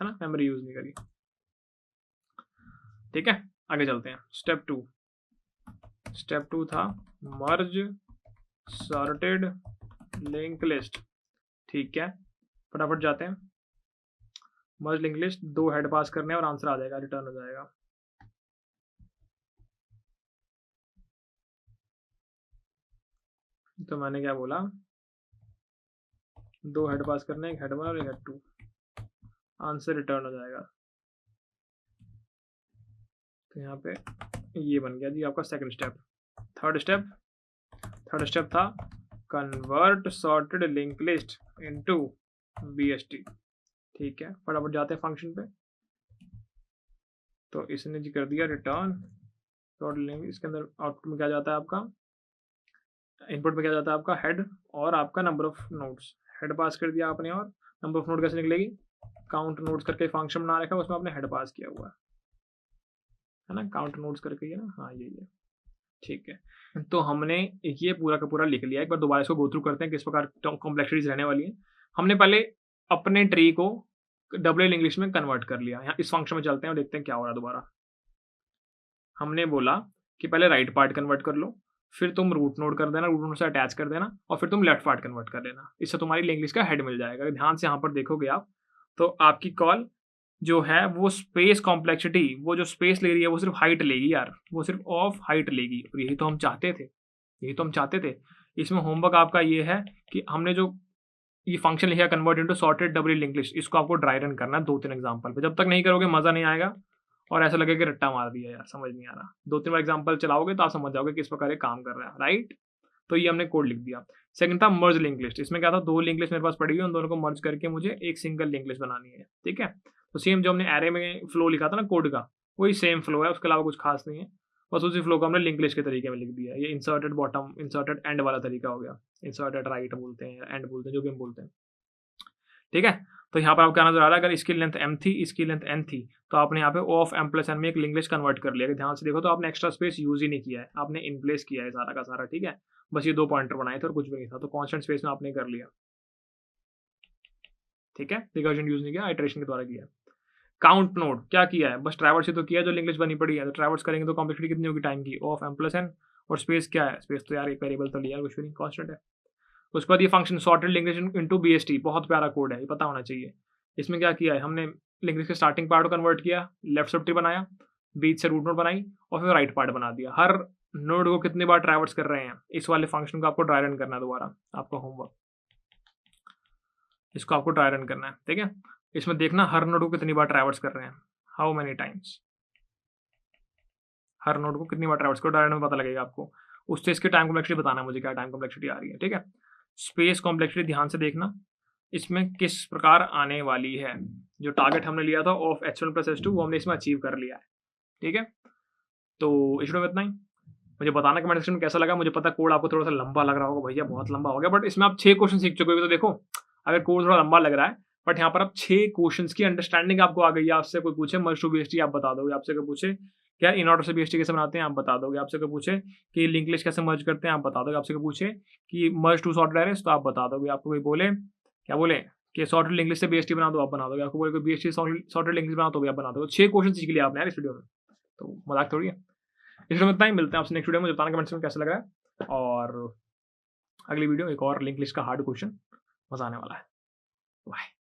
ना, मेमोरी यूज नहीं करी, ठीक है। आगे चलते हैं। स्टेप टू था मर्ज सॉर्टेड लिंक लिस्ट, ठीक है। फटाफट जाते हैं। मर्ज लिंक लिस्ट, 2 हेड पास करने और आंसर आ जाएगा, रिटर्न हो जाएगा। तो मैंने क्या बोला, 2 हेड पास करने, एक हेड 1 और एक हेड 2, आंसर रिटर्न हो जाएगा। तो यहाँ पे ये बन गया जी आपका सेकंड स्टेप। थर्ड स्टेप था convert sorted link list into BST, ठीक है। फटाफट जाते हैं फंक्शन पे। तो इसने जी कर दिया रिटर्न सॉर्टेड लिंक, इसके अंदर आउटपुट में क्या जाता है आपका, इनपुट में क्या जाता है आपका हेड और आपका नंबर ऑफ नोड्स। हेड पास कर दिया आपने, और नंबर ऑफ नोड कैसे निकलेगी, काउंट नोड्स करके फंक्शन बना रखा है, उसमें आपने हेड पास किया हुआ है ना, काउंट नोड्स करके, ये ना, हाँ यही है, ठीक है। तो हमने ये पूरा का पूरा लिख लिया। एक बार दोबारा इसको गो थ्रू करते हैं किस प्रकार कॉम्प्लेक्सिटीज रहने वाली है। हमने पहले अपने ट्री को डबल इंग्लिश में कन्वर्ट कर लिया। यहाँ इस फंक्शन में चलते हैं और देखते हैं क्या हो रहा है। दोबारा हमने बोला कि पहले राइट पार्ट कन्वर्ट कर लो, फिर तुम रूट नोड कर देना, रूट नोड से अटैच कर देना, और फिर तुम लेफ्ट पार्ट कन्वर्ट कर लेना। इससे तुम्हारी लिंक लिस्ट का हेड मिल जाएगा। ध्यान से यहाँ पर देखोगे आप तो आपकी कॉल जो है वो स्पेस कॉम्प्लेक्सिटी, वो जो स्पेस ले रही है वो सिर्फ हाइट लेगी यार, वो सिर्फ ऑफ हाइट लेगी। और यही तो हम चाहते थे। इसमें होमवर्क आपका ये है कि हमने जो ये फंक्शन लिखा convert into sorted double link list, इसको आपको ड्राई रन करना है 2-3 एग्जांपल पे। जब तक नहीं करोगे मजा नहीं आएगा और ऐसा लगेगा कि रट्टा मार दिया यार, समझ नहीं आ रहा। 2-3 बार एग्जांपल चलाओगे तो आप समझ जाओगे किस प्रकार ये काम कर रहा है, राइट। तो ये हमने कोड लिख दिया। सेकंड था मर्ज लिंक लिस्ट। इसमें क्या था, 2 लिंक लिस्ट मेरे पास पड़ी हुई, उन दोनों को मर्ज करके मुझे एक सिंगल लिंक लिस्ट बनानी है, ठीक है। तो सेम जो हमने एरे में फ्लो लिखा था ना कोड का, वही सेम फ्लो है, उसके अलावा कुछ खास नहीं है। बस उसी फ्लो को हमने लिंक लिस्ट के तरीके में लिख दिया। ये इंसर्टेड बॉटम, इंसर्टेड एंड वाला तरीका हो गया। इंसर्टेड राइट बोलते हैं, एंड बोलते हैं, जो भी हम बोलते हैं, ठीक है। तो यहाँ पर आपको क्या नजर आ रहा है, अगर इसकी लेंथ m थी, इसकी लेंथ n थी, तो आपने यहाँ पे O of m plus n में एक लिंक लिस्ट कन्वर्ट कर लिया। अगर ध्यान से देखो तो आपने एक्स्ट्रा स्पेस यूज ही नहीं किया है, आपने इन प्लेस किया है सारा का सारा, ठीक है। बस ये 2 पॉइंटर बनाए थे और कुछ भी नहीं था, तो कॉन्स्टेंट स्पेस में आपने कर लिया, ठीक है। रिकर्जन यूज नहीं किया, आइटरेशन के द्वारा किया। काउंट नोड क्या किया है, बस ट्रैवर्स ही तो किया जो लिंक लिस्ट बनी पड़ी है। तो ट्रैवर्स करेंगे तो कॉम्प्लेक्सिटी कितनी होगी टाइम की, O of m plus n, और स्पेस क्या है, स्पेस तो यार एक वेरिएबल तो लिया, कुछ भी नहीं, कॉन्स्टेंट है। उसके बाद ये function sorted link list into BST, बहुत प्यारा कोड है, ये पता होना चाहिए। इसमें क्या किया है हमने, लिंक लिस्ट के स्टार्टिंग पार्ट को कन्वर्ट किया, लेफ्ट सब ट्री बनाया, बीच से रूट नोड बनाई, और फिर राइट पार्ट बना दिया। हर नोड को कितनी बार ट्रैवर्स कर रहे हैं, इस वाले फंक्शन को आपको ड्राई रन करना है। दोबारा आपका होमवर्क, इसको आपको ट्राई रन करना है, ठीक है। इसमें देखना हर नोड को कितनी बार ट्रैवर्स कर रहे हैं, how many times, her node को कितनी बार ट्रैवर्स करो, ट्राई रन में पता लगेगा आपको। उससे इसकी टाइम कॉम्प्लेक्सिटी बताना है मुझे, क्या टाइम कॉम्प्लेक्सिटी आ रही है, ठीक है। स्पेस कॉम्प्लेक्सिटी ध्यान से देखना, इसमें किस प्रकार आने वाली है। जो टारगेट हमने लिया था ऑफ H1 प्लस H2 वो हमने इसमें अचीव कर लिया है, ठीक है। तो इस वीडियो में इतना ही। मुझे बताना कमेंट सेक्शन में कैसा लगा। मुझे पता कोड आपको थोड़ा सा लंबा लग रहा होगा, भैया बहुत लंबा हो गया, बट इसमें आप 6 क्वेश्चन सीख चुके हो, तो देखो अगर कोड थोड़ा लंबा लग रहा है बट यहाँ पर आप 6 क्वेश्चंस की अंडरस्टैंडिंग आपको आ गई है। आपसे कोई पूछे मर्ज टू बीएसटी आप बता दोगे, आपसे कोई पूछे क्या इन ऑर्डर से बीएसटी कैसे बनाते हैं आप बता दोगे, आपसे कोई पूछे कि लिंक लिस्ट कैसे मर्ज करते हैं आप बता दोगे, आपसे कोई पूछे कि मर्ज टू सॉर्टेड अरेज तो आप बता दोगे, आपको कोई बोले क्या बोले कि सॉर्टेड लिंक लिस्ट से बीएसटी बना दो आप बना दोगे, आपको बोले कोई बीएसटी सॉर्टेड लिंक लिस्ट बना तो भी आप बना दोगे। 6 क्वेश्चन सीख लिया आपने यार इस वीडियो में, तो मजाक थोड़ी है। इस वीडियो में इतना ही, मिलते हैं आपसे नेक्स्ट वीडियो में। मुझे बताना कमेंट्स में कैसा लग रहा है, और अगली वीडियो एक और लिंक लिस्ट का हार्ड क्वेश्चन मजा आने वाला है। बाय।